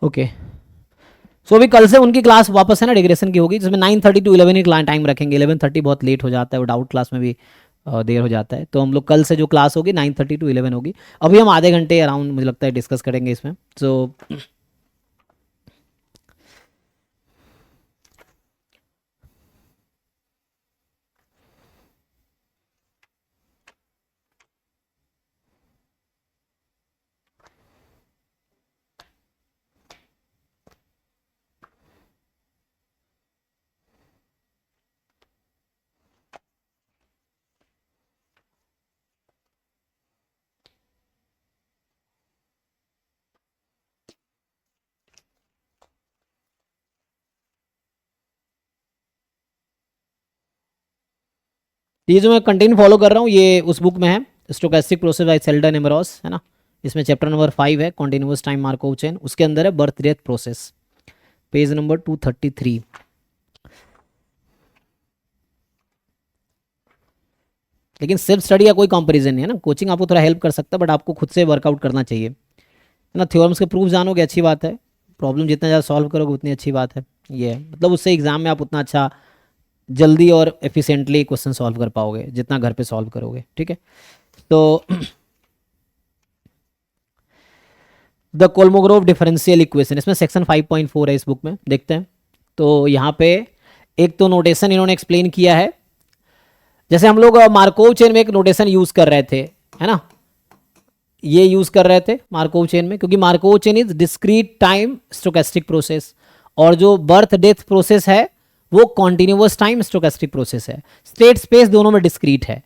Okay, सो अभी कल से उनकी क्लास वापस है ना रिग्रेशन की होगी, जिसमें 9:30 to 11 ही टाइम रखेंगे। 11:30 बहुत लेट हो जाता है, वो डाउट क्लास में भी देर हो जाता है। तो हम लोग कल से जो क्लास होगी 9:30 to 11 होगी। अभी हम आधे घंटे अराउंड मुझे लगता है डिस्कस करेंगे इसमें। सो ये जो मैं कंटेंट फॉलो कर रहा हूँ ये उस बुक में है, स्टोकेस्टिक प्रोसेस बाय सेल्डन एमरॉस, है ना। इसमें चैप्टर नंबर 5 है, कॉन्टिन्यूअस टाइम मार्कोव चेन। उसके अंदर है birth death process, page number 233। लेकिन सेल्फ स्टडी का कोई कंपैरिजन नहीं है ना, कोचिंग आपको थोड़ा हेल्प कर सकता है, बट आपको खुद से वर्कआउट करना चाहिए, है ना। थ्योरम्स के प्रूफ जानोगे अच्छी बात है, प्रॉब्लम जितना ज़्यादा सॉल्व करोगे उतनी अच्छी बात है। ये है मतलब उससे एग्जाम में आप उतना अच्छा जल्दी और एफिशिएंटली क्वेश्चन सॉल्व कर पाओगे जितना घर पे सॉल्व करोगे, ठीक है। तो द कोलमोग्रोव डिफरेंशियल इक्वेशन, इसमें सेक्शन 5.4 है इस बुक में, देखते हैं। तो यहाँ पे एक तो नोटेशन इन्होंने एक्सप्लेन किया है, जैसे हम लोग मार्कोव चेन में एक नोटेशन यूज कर रहे थे, है ना। ये यूज कर रहे थे मार्कोव चेन में, क्योंकि Markov chain is discrete time stochastic process, और जो बर्थ डेथ प्रोसेस है वो कॉन्टिन्यूअस टाइम स्टोकेस्टिक प्रोसेस है। स्टेट स्पेस दोनों में डिस्क्रीट है,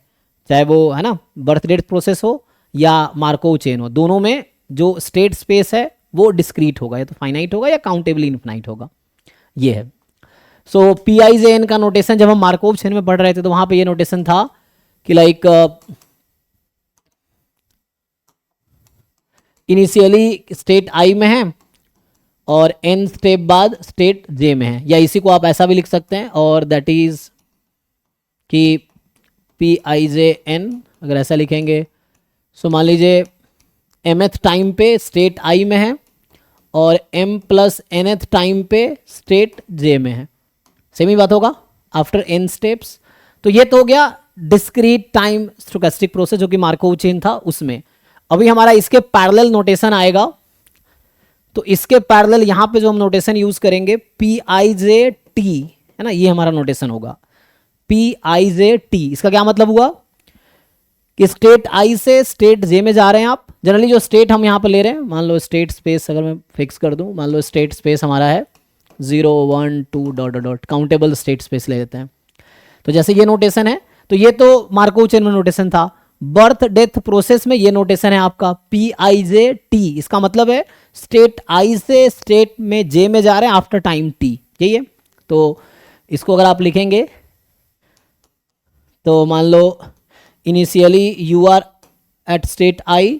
चाहे वो है ना बर्थ डेथ प्रोसेस हो या मार्कोव चेन हो, दोनों में जो स्टेट स्पेस है वो डिस्क्रीट होगा, या तो फाइनाइट होगा या काउंटेबली इनफाइनाइट होगा, ये है। सो पी आई जे एन का नोटेशन जब हम मार्कोव चेन में पढ़ रहे थे तो वहां पे ये नोटेशन था कि लाइक इनिशियली स्टेट आई में है और एन स्टेप बाद स्टेट जे में है, या इसी को आप ऐसा भी लिख सकते हैं, और दैट इज कि पी आई जे एन, अगर ऐसा लिखेंगे सो मान लीजिए mth टाइम पे स्टेट आई में है और m प्लस nth टाइम पे स्टेट j में है, सेम ही बात होगा आफ्टर n स्टेप्स। तो ये तो हो गया डिस्क्रीट टाइम स्टोकेस्टिक प्रोसेस जो कि मार्कोव चेन था उसमें। अभी हमारा इसके पैरेलल नोटेशन आएगा, तो इसके पैरेलल यहां पे जो हम नोटेशन यूज करेंगे पी आई जे टी, है ना, ये हमारा नोटेशन होगा पी आई जे टी। इसका क्या मतलब हुआ कि स्टेट आई से स्टेट जे में जा रहे हैं आप। जनरली जो स्टेट हम यहाँ पर ले रहे हैं, मान लो स्टेट स्पेस अगर मैं फिक्स कर दूं, मान लो स्टेट स्पेस हमारा है 0 1 2 dot dot, countable state space ले लेते हैं। तो जैसे ये नोटेशन है, तो ये तो मार्कोव चेन में नोटेशन था। बर्थ डेथ प्रोसेस में ये नोटेशन है आपका पी आई जे टी। इसका मतलब है स्टेट आई से स्टेट में जे में जा रहे हैं आफ्टर टाइम टी, यही है। तो इसको अगर आप लिखेंगे तो मान लो initially you are at state I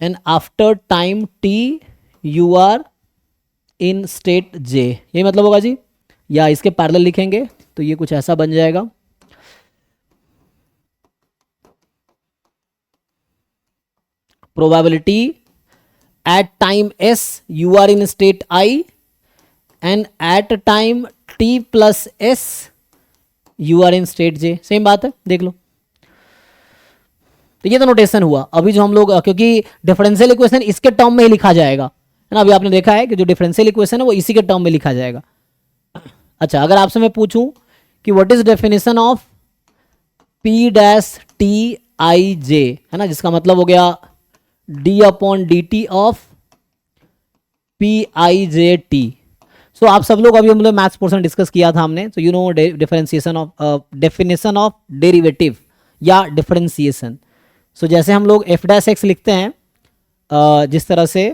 and after time T you are in state J, ये मतलब होगा जी। या इसके पैरेलल लिखेंगे तो ये कुछ ऐसा बन जाएगा, probability at time s u are in state I and at time t plus s u are in state j, same बात है, देख लो। तो ये तो नोटेशन हुआ। अभी जो हम लोग, क्योंकि डिफरेंशियल इक्वेशन इसके टर्म में ही लिखा जाएगा, है ना। अभी आपने देखा है कि जो डिफरेंशियल इक्वेशन है वो इसी के टर्म में लिखा जाएगा। अच्छा, अगर आपसे मैं पूछूं कि what is definition of P dash T I J, है ना, जिसका मतलब हो गया D upon D T of P I J T. So आप सब लोग, अभी हम लोग मैथ्स पोर्शन डिस्कस किया था हमने, तो you know differentiation of definition of derivative या डिफरेंशिएशन। सो जैसे हम लोग एफ डैश एक्स लिखते हैं, जिस तरह से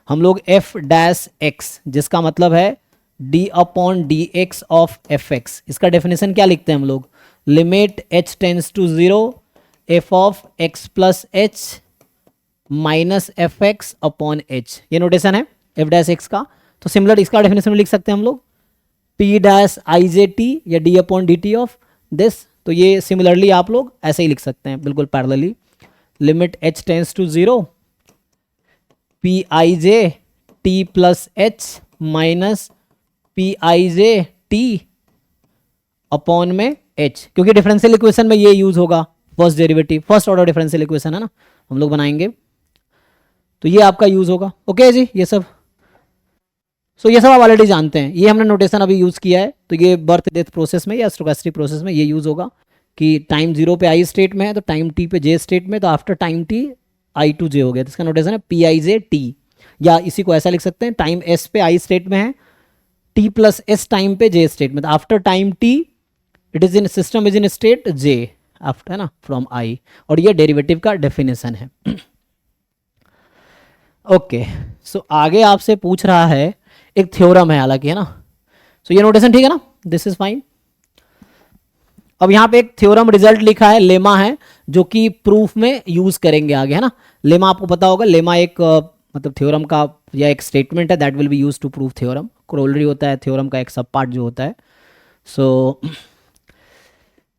हम लोग एफ डैश एक्स, जिसका मतलब है d upon d x of f x, इसका डेफिनेशन क्या लिखते हैं हम लोग, limit h tends to 0 f of x plus h minus f x upon h, ये नोटेशन है एफ डैश एक्स का। तो सिमिलर इसका डेफिनेशन लिख सकते हैं हम लोग पी डैश आई जे टी या D upon D T of this. तो ये सिमिलरली आप लोग ऐसे ही लिख सकते हैं बिल्कुल parallelly, limit h tends to 0 p I J t plus h minus p I J t upon में एच, क्योंकि डिफरेंशियल इक्वेशन में ये यूज होगा, first derivative, first order differential equation है ना, हम लोग बनाएंगे तो ये आपका यूज होगा। ओके जी, ये सब ये सब आप ऑलरेडी जानते हैं, ये हमने नोटेशन अभी यूज किया है। तो ये बर्थ डेथ प्रोसेस में या स्टोकेस्टिक प्रोसेस में ये यूज होगा कि टाइम 0 पे आई स्टेट में है तो टाइम टी पे जे स्टेट में, तो after time T I to J हो गया, तो इसका नोटेशन है पी आई जे टी, या इसी को ऐसा लिख सकते हैं टाइम एस पे आई स्टेट में है, टी प्लस एस टाइम पे जे स्टेट में, तो after time T it is in system is in state J after, है ना, फ्रॉम आई, और ये डेरिवेटिव का डेफिनेशन है। ओके सो आगे आपसे पूछ रहा है, एक थ्योरम है हालांकि, है ना, सो ये नोटेशन ठीक है ना, दिस इज फाइन। अब यहाँ पे एक थ्योरम रिजल्ट लिखा है, लेमा है, जो कि प्रूफ में यूज करेंगे आगे, है ना। लेमा आपको पता होगा, लेमा एक मतलब थ्योरम का या एक स्टेटमेंट है that will be use to prove theorem. Corollary होता है थ्योरम का एक सब पार्ट जो होता है। सो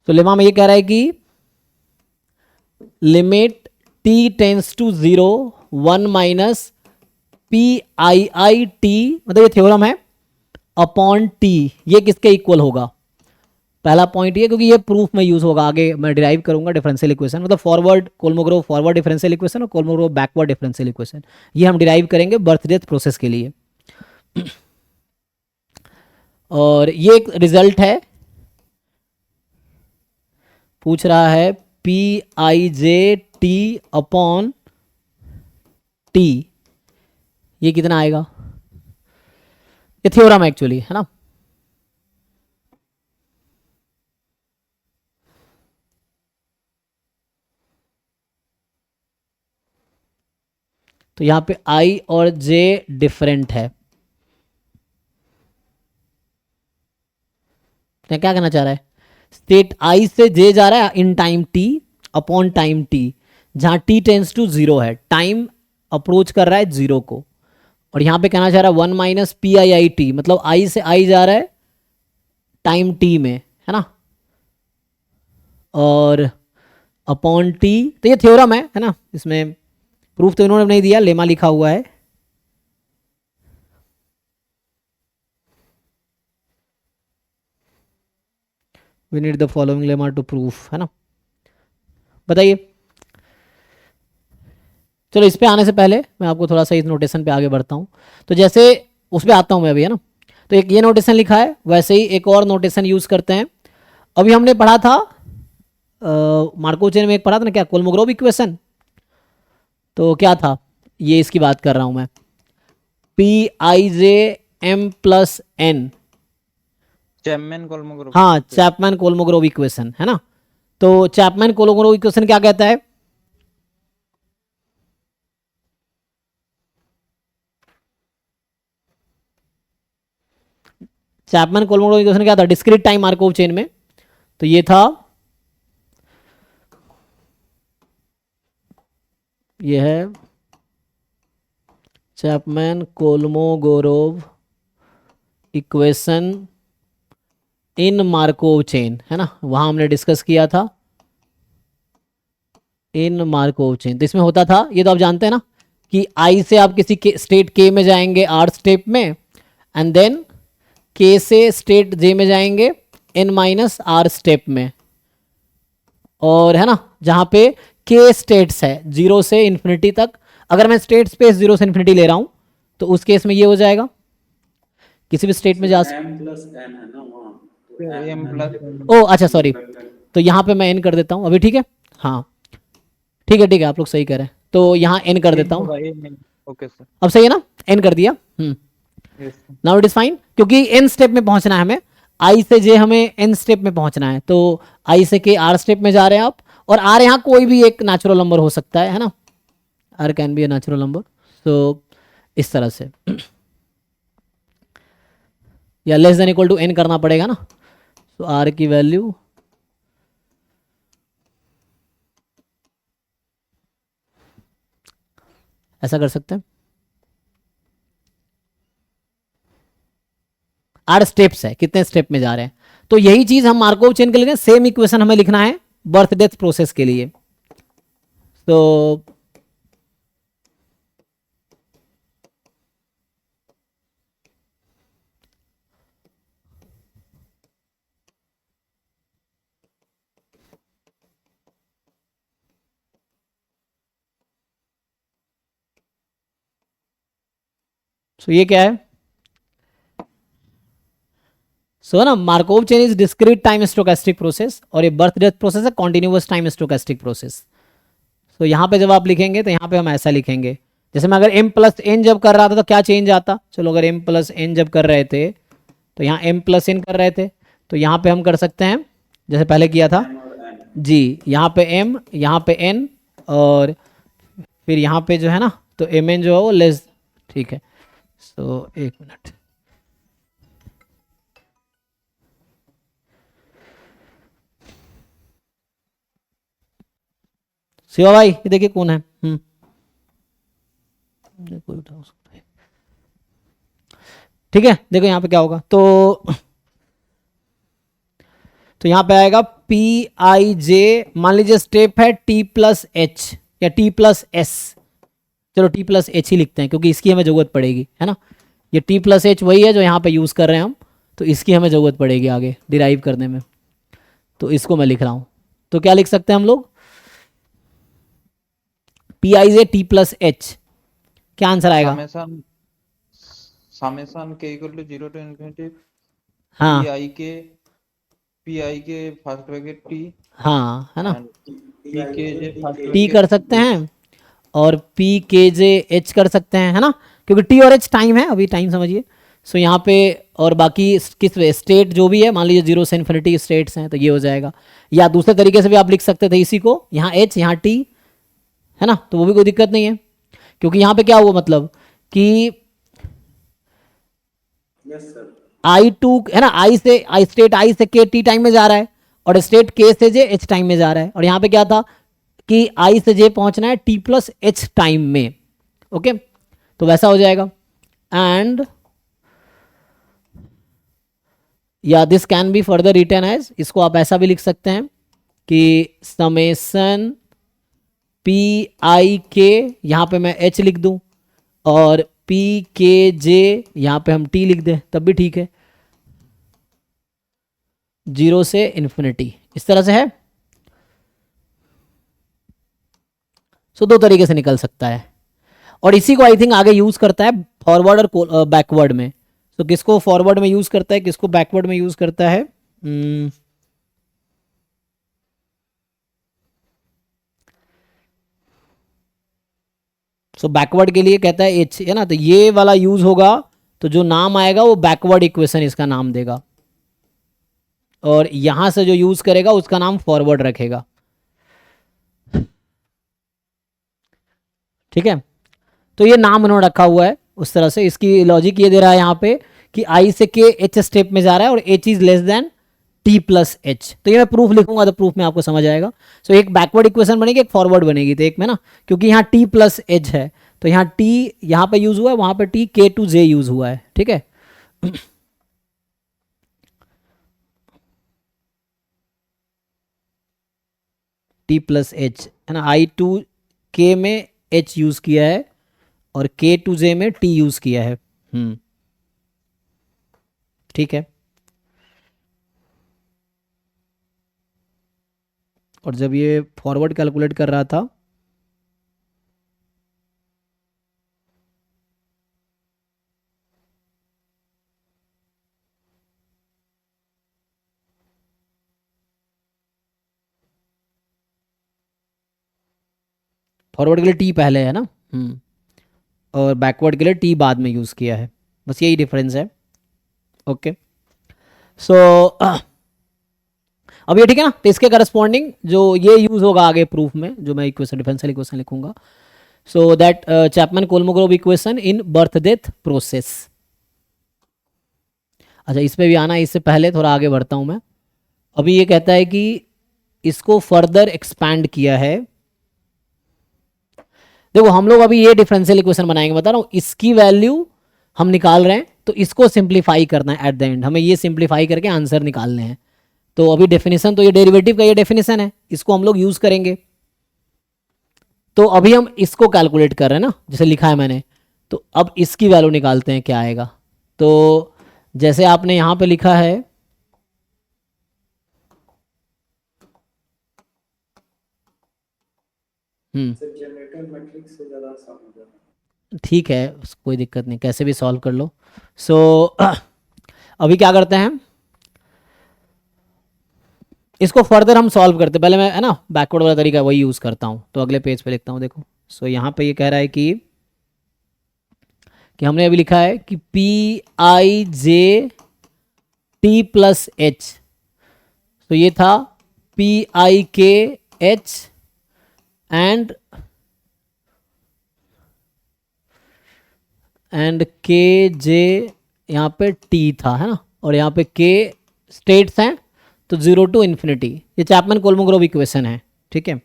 लेमा में ये कह रहा है कि limit t tends to 0 1 minus p i i t, मतलब ये थ्योरम है, अपॉन टी, ये किसके इक्वल होगा। पहला पॉइंट ये, क्योंकि ये प्रूफ में यूज होगा, आगे मैं डिराइव करूंगा डिफरेंशियल इक्वेशन, मतलब फॉरवर्ड कोलमोग्रोव फॉरवर्ड डिफरेंशियल इक्वेशन और कोलमोग्रोव बैकवर्ड डिफरेंशियल इक्वेशन, ये हम डिराइव करेंगे बर्थ डेथ प्रोसेस के लिए। और ये एक रिजल्ट है, पूछ रहा है पी आई जे टी अपॉन टी, ये कितना आएगा, ये थ्योरम एक्चुअली, है ना। तो यहां पे आई और जे डिफरेंट है, क्या कहना चाह रहा है, स्टेट आई से जे जा रहा है इन time T upon time T, जहां टी टेंस टू 0 है, टाइम अप्रोच कर रहा है 0 को, और यहां पे कहना चाह रहा है 1 minus p i i t, मतलब आई से आई जा रहा है टाइम टी में, है ना, और अपॉन टी, तो ये थ्योरम है ना, इसमें प्रूफ तो इन्होंने नहीं दिया, लेमा लिखा हुआ है। We need the following lemma to proof, है ना, बताइए। चलो इस पे आने से पहले मैं आपको थोड़ा सा इस नोटेशन पे आगे बढ़ता हूँ, तो जैसे उस पे आता हूँ मैं अभी, है ना। तो एक ये नोटेशन लिखा है, वैसे ही एक और नोटेशन यूज करते हैं। अभी हमने पढ़ा था मार्कोव चेन में एक पढ़ा था ना, क्या, कोलमोग्रोव इक्वेशन, तो क्या था, ये इसकी बात कर रहा हूं मैं, पी आई J M plus N, Chapman Kolmogorov, हाँ चैपमैन कोलमोग्रोव इक्वेशन, है ना। तो चैपमैन कोलमोग्रोव इक्वेशन क्या कहता है, चैपमैन कोलमोग्रोव इक्वेशन क्या था, डिस्क्रीट टाइम मार्कोव चेन में, तो ये था, ये है Chapman Kolmogorov equation in Markov chain, है ना, वहां हमने डिस्कस किया था इन मार्कोव चेन। तो इसमें होता था, ये तो आप जानते हैं ना, कि आई से आप किसी के स्टेट के में जाएंगे आर स्टेप में, एंड देन के से स्टेट जे में जाएंगे एन माइनस आर स्टेप में, और है ना, जहां पे के स्टेट्स है 0 से इन्फिनिटी तक, अगर मैं स्टेट स्पेस 0 से इन्फिनिटी ले रहा हूं तो उस केस में ये हो जाएगा, किसी भी स्टेट में जा सकते, एम प्लस, ओ अच्छा सॉरी, तो यहाँ पे मैं एन कर देता हूँ अभी, ठीक है, हाँ ठीक है आप लोग सही कह रहे हैं, तो यहाँ एन कर देता हूँ, ओके सर, अब सही है ना, एन कर दिया, नाउ इट इज फाइन, क्योंकि एन स्टेप में पहुंचना है हमें, आई से जे हमें एन स्टेप में पहुंचना है, तो आई से के आर स्टेप में जा रहे हैं आप, और आर यहाँ कोई भी एक नेचुरल नंबर हो सकता है ना, r can be a natural number, तो इस तरह से या less than equal to n करना पड़ेगा ना, तो आर की वैल्यू ऐसा कर सकते हैं, 8 स्टेप्स है, कितने स्टेप में जा रहे हैं, तो यही चीज हम मार्कोव चेन के लिए सेम इक्वेशन हमें लिखना है बर्थ डेथ प्रोसेस के लिए। तो सो ये क्या है? सो ना Markov chain is discrete time stochastic process, और ये बर्थ डेथ प्रोसेस है कॉन्टिन्यूअस टाइम स्टोकेस्टिक प्रोसेस। तो यहाँ पे जब आप लिखेंगे तो यहाँ पे हम ऐसा लिखेंगे, जैसे मैं अगर m प्लस एन जब कर रहा था तो क्या चेंज आता, चलो अगर m प्लस एन जब कर रहे थे तो यहाँ m प्लस एन कर रहे थे, तो यहाँ पे हम कर सकते हैं जैसे पहले किया था जी, यहाँ पे m, यहाँ पे n, और फिर यहाँ पे जो है ना तो एम एन जो है वो लेस, ठीक है। सो एक मिनट, शिवा भाई ये देखिए कौन है। कोई उठा सकता है, ठीक है। देखो यहाँ पे क्या होगा, तो यहाँ पे आएगा पी आई जे, मान लीजिए स्टेप है टी प्लस एच या टी प्लस एस, चलो टी प्लस एच ही लिखते हैं क्योंकि इसकी हमें ज़रूरत पड़ेगी, है ना। ये टी प्लस एच वही है जो यहाँ पे यूज़ कर रहे हैं हम, तो इसकी हमें ज़रूरत पड़ेगी आगे डिराइव करने में, तो इसको मैं लिख रहा हूँ। तो क्या लिख सकते हैं हम लोग, P I J t plus H, क्या आंसर आएगा? समेशन समेशन के इक्वल टू 0 टू इन्फिनिटी हाँ पी आई के फर्स्ट ब्रैकेट टी हाँ, है ना, and P k J first T कर सकते ब्रैकेट हैं और पी के जे एच कर सकते हैं, है ना, क्योंकि टी और एच टाइम है, अभी टाइम समझिए। सो यहाँ पे और बाकी किस स्टेट जो भी है, मान लीजिए जीरो से इन्फिनिटी स्टेट्स हैं तो ये हो जाएगा, या दूसरे तरीके से भी आप लिख सकते थे इसी को, यहाँ एच यहाँ टी, है ना, तो वो भी कोई दिक्कत नहीं है, क्योंकि यहाँ पे क्या हुआ मतलब कि आई टू है ना, आई स्टेट आई से के टी टाइम में जा रहा है, और स्टेट के से जे एच टाइम में जा रहा है, और यहाँ पे क्या था कि आई से जे पहुंचना है टी प्लस एच टाइम में, ओके, तो वैसा हो जाएगा। एंड या this can be further written as, इसको आप ऐसा भी लिख सकते हैं कि समेसन पी आई के, यहाँ पे मैं एच लिख दूं, और पी के जे यहाँ पे हम टी लिख दें तब भी ठीक है, जीरो से इन्फिनिटी, इस तरह से है। सो दो तरीके से निकल सकता है, और इसी को आई थिंक आगे यूज करता है फॉरवर्ड और बैकवर्ड में। तो किसको फॉरवर्ड में यूज करता है, किसको बैकवर्ड में यूज करता है? सो बैकवर्ड के लिए कहता है एच, है ना, तो ये वाला यूज होगा, तो जो नाम आएगा वो बैकवर्ड इक्वेशन इसका नाम देगा, और यहां से जो यूज करेगा उसका नाम फॉरवर्ड रखेगा, ठीक है। तो ये नाम उन्होंने रखा हुआ है उस तरह से, इसकी लॉजिक ये दे रहा है यहाँ पे कि आई से के एच स्टेप में जा रहा है और H is less than T plus H, तो ये मैं प्रूफ लिखूंगा तो प्रूफ में आपको समझ आएगा। सो एक बैकवर्ड इक्वेशन बनेगी, एक फॉरवर्ड बनेगी, तो एक में ना क्योंकि यहाँ टी प्लस एच है तो यहाँ टी यहाँ पे यूज हुआ है, वहां पे टी के टू जे यूज हुआ है, ठीक है। टी प्लस एच है ना, आई टू के में एच यूज किया है और के टू जे में टी यूज किया है, ठीक है। और जब ये फॉरवर्ड कैलकुलेट कर रहा था फॉरवर्ड के लिए टी पहले है ना, और बैकवर्ड के लिए टी बाद में यूज़ किया है, बस यही डिफरेंस है, ओके। सो अब ये ठीक है ना, तो इसके करस्पॉन्डिंग जो ये यूज़ होगा आगे प्रूफ में, जो मैं इक्वेशन डिफरेंशियल इक्वेशन लिखूंगा, so that Chapman Kolmogorov equation in birth death process. अच्छा इस पे भी आना है, इससे पहले थोड़ा आगे बढ़ता हूँ मैं। अभी ये कहता है कि इसको फर्दर एक्सपैंड किया है, देखो हम लोग अभी ये डिफरेंशियल इक्वेशन बनाएंगे, बता रहा हूँ इसकी वैल्यू हम निकाल रहे हैं, तो इसको सिंप्लीफाई करना है, एट द एंड हमें ये सिंप्लीफाई करके आंसर निकालने हैं। तो अभी डेफिनेशन तो ये डेरिवेटिव का ये डेफिनेशन है, इसको हम लोग यूज करेंगे। तो अभी हम इसको कैलकुलेट कर रहे हैं ना, जैसे लिखा है मैंने, तो अब इसकी वैल्यू निकालते हैं क्या आएगा। तो जैसे आपने यहां पे लिखा है, जनरेटर मैट्रिक्स से ज्यादा आसान हो जाता है। ठीक है, कोई दिक्कत नहीं, कैसे भी सॉल्व कर लो। सो अभी क्या करते हैं, इसको फर्दर हम सॉल्व करते हैं। पहले मैं है ना बैकवर्ड वाला तरीका वही यूज़ करता हूँ, तो अगले पेज पे लिखता हूँ। देखो सो यहाँ पे ये कह रहा है कि हमने अभी लिखा है कि P I J t plus H, तो ये था पी आई के एच एंड के जे, यहाँ पे टी था है ना, और यहाँ पे के स्टेट्स हैं, तो 0 टू इन्फिनिटी। ये चैपमैन कोलमोग्रोव इक्वेशन है, ठीक है।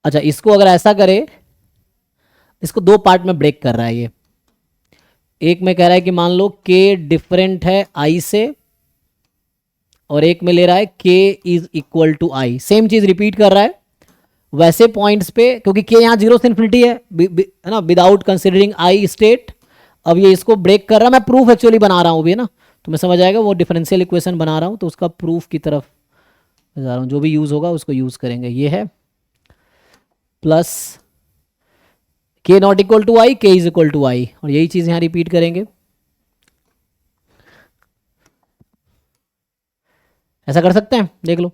अच्छा, इसको अगर ऐसा करे, इसको दो पार्ट में ब्रेक कर रहा है ये। एक में कह रहा है कि मान लो के डिफरेंट है आई से, और एक में ले रहा है k is equal to i. Same चीज रिपीट कर रहा है वैसे पॉइंट्स पे, क्योंकि के यहाँ 0 से इन्फिनिटी है ना, विदाउट कंसिडरिंग आई स्टेट। अब ये इसको ब्रेक कर रहा है, मैं प्रूफ एक्चुअली बना रहा हूँ भी है ना, तो मैं समझ आएगा, वो डिफरेंशियल इक्वेशन बना रहा हूँ, तो उसका प्रूफ की तरफ जा रहा हूँ। जो भी यूज़ होगा उसको यूज़ करेंगे। ये है प्लस के नॉट इक्वल टू आई, के इज इक्वल टू आई, और यही चीज़ यहाँ रिपीट करेंगे। ऐसा कर सकते हैं, देख लो।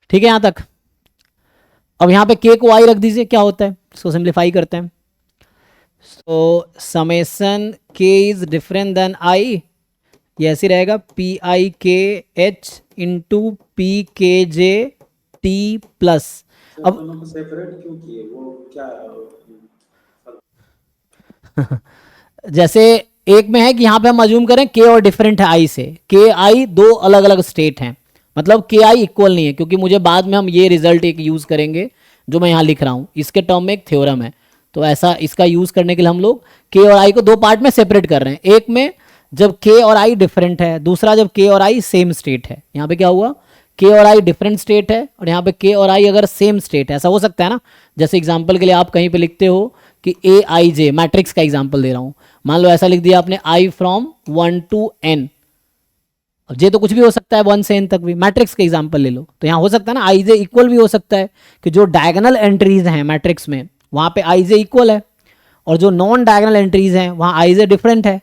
ठीक है यहाँ तक। अब यहाँ पे के को आई रख दीजिए, क्या होता है, इसको सिंप्लीफाई करते हैं। सो समेसन के इज डिफरेंट देन आई, ये ऐसे रहेगा पी आई के एच इंटू पी के जे टी प्लस। अब दोनों को सेपरेट क्यों किए, वो क्या जैसे एक में है कि यहाँ पे हम अज्यूम करें के और डिफरेंट है आई से, के आई दो अलग अलग स्टेट हैं, मतलब के आई इक्वल नहीं है, क्योंकि मुझे बाद में हम ये रिजल्ट एक यूज़ करेंगे जो मैं यहाँ लिख रहा हूँ, इसके टर्म में एक थ्योरम है। तो ऐसा इसका यूज़ करने के लिए हम लोग के और आई को दो पार्ट में सेपरेट कर रहे हैं। एक में जब के और आई डिफरेंट है, दूसरा जब के और आई सेम स्टेट है। यहाँ पे क्या हुआ, के और आई डिफरेंट स्टेट है, और यहाँ पे के और आई अगर सेम स्टेट है, ऐसा हो सकता है ना। जैसे एग्जांपल के लिए आप कहीं पे लिखते हो कि ए आई जे, मैट्रिक्स का एग्जांपल दे रहा हूँ, मान लो ऐसा लिख दिया आपने आई फ्रॉम 1 टू n, जे तो कुछ भी हो सकता है 1 से n तक भी, मैट्रिक्स का एग्जांपल ले लो, तो यहाँ हो सकता है ना आई जे इक्वल भी हो सकता है, कि जो डायगोनल एंट्रीज हैं मैट्रिक्स में वहाँ पे आई जे इक्वल है, और जो नॉन डायगोनल एंट्रीज हैं वहाँ आई जे डिफरेंट है।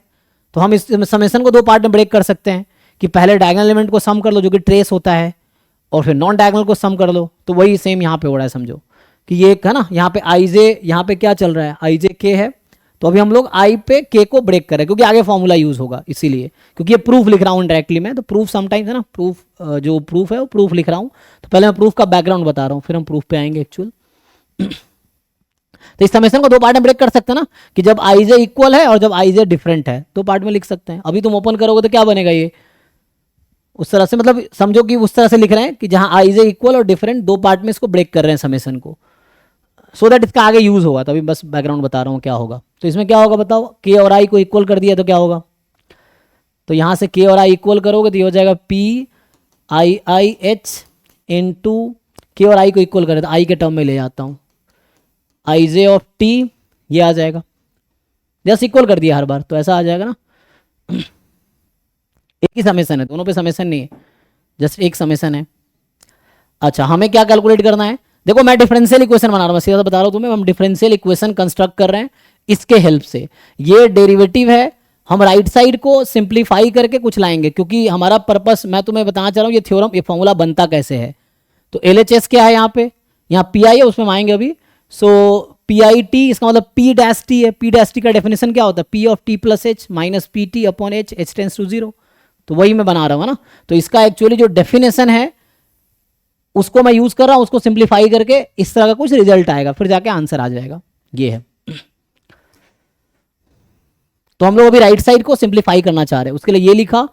तो हम इस समेशन को दो पार्ट में ब्रेक कर सकते हैं कि पहले डायगोनल एलिमेंट को सम कर लो जो कि ट्रेस होता है, और फिर नॉन डायगोनल को सम कर लो। तो वही सेम यहाँ पे हो रहा है, समझो कि ये एक है ना, यहाँ पे आई जे, यहाँ पे क्या चल रहा है, आई जे के है, तो अभी हम लोग आई पे के को ब्रेक करें, क्योंकि आगे फॉर्मूला यूज होगा, इसीलिए, क्योंकि ये प्रूफ लिख रहा हूँ डायरेक्टली मैं, तो प्रूफ समटाइम्स है ना, प्रूफ जो प्रूफ है वो प्रूफ लिख रहा हूँ, तो पहले मैं प्रूफ का बैकग्राउंड बता रहा हूँ, फिर हम प्रूफ पे आएंगे एक्चुअल। तो इस समेशन को दो पार्ट में ब्रेक कर सकते हैं ना, कि जब आई जे इक्वल है और जब आई जे डिफरेंट है, दो पार्ट में लिख सकते हैं। अभी तुम ओपन करोगे तो क्या बनेगा ये, उस तरह से, मतलब समझो कि उस तरह से लिख रहे हैं कि जहां आई जे इक्वल और डिफरेंट, दो पार्ट में इसको ब्रेक कर रहे हैं समेशन को, सो दैट इसका आगे यूज होगा। तो अभी बस बैकग्राउंड बता रहा हूँ क्या होगा। तो इसमें क्या होगा बताओ, के और आई को इक्वल कर दिया तो क्या होगा, तो यहां से के और आई इक्वल करोगे तो ये हो जाएगा P i I H into, के और आई को इक्वल करें तो आई के टर्म में ले जाता हूँ, आई जे ऑफ टी, ये आ जाएगा, जस्ट इक्वल कर दिया हर बार, तो ऐसा आ जाएगा ना। एक ही समेशन है, दोनों पे समेशन नहीं है, जस्ट एक समेशन है। अच्छा, हमें क्या कैलकुलेट करना है, देखो मैं डिफरेंशियल इक्वेशन बना रहा हूँ, सीधा बता रहा हूँ तुम्हें, हम डिफरेंशियल इक्वेशन कंस्ट्रक्ट कर रहे हैं इसके हेल्प से। ये डेरिवेटिव है, हम राइट साइड को सिंप्लीफाई करके कुछ लाएंगे, क्योंकि हमारा पर्पस, मैं तुम्हें बताना चाह रहा हूँ ये थ्योरम, ये फॉर्मूला बनता कैसे है। तो LHS क्या है यहाँ पे, यहाँ पी आई है, उसमें हम आएंगे अभी। सो पी आई टी, इसका मतलब पी डैश टी है। पी डैश टी का डेफिनेशन क्या होता है, p of t plus h minus p t upon h, h tends to 0। तो वही मैं बना रहा हूँ ना, तो इसका एक्चुअली जो डेफिनेशन है उसको मैं यूज कर रहा हूं, उसको सिंप्लीफाई करके इस तरह का कुछ रिजल्ट आएगा, फिर जाके आंसर आ जाएगा, ये है। तो हम लोग अभी राइट साइड को सिंप्लीफाई करना चाह रहे हैं, उसके लिए ये लिखा,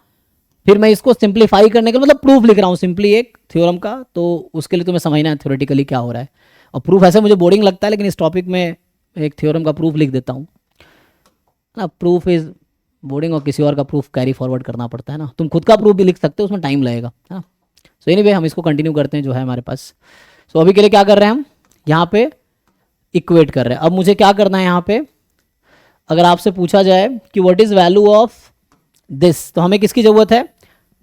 फिर मैं इसको सिंप्लीफाई करने का मतलब प्रूफ लिख रहा हूँ सिंपली एक थ्योरम का, तो उसके लिए तुम्हें समझना है थ्योरेटिकली क्या हो रहा है। और प्रूफ ऐसे मुझे बोरिंग लगता है, लेकिन इस टॉपिक में एक थ्योरम का प्रूफ लिख देता हूँ ना। प्रूफ इज बोरिंग, और किसी और का प्रूफ कैरी फॉरवर्ड करना पड़ता है ना। तुम खुद का प्रूफ भी लिख सकते हो, उसमें टाइम लगेगा, है ना। सो एनीवे हम इसको कंटिन्यू करते हैं जो है हमारे पास। सो अभी के लिए क्या कर रहे हैं हम, यहाँ पे इक्वेट कर रहे हैं। अब मुझे क्या करना है यहाँ पे, अगर आपसे पूछा जाए कि what is value of this, तो हमें किसकी जरूरत है,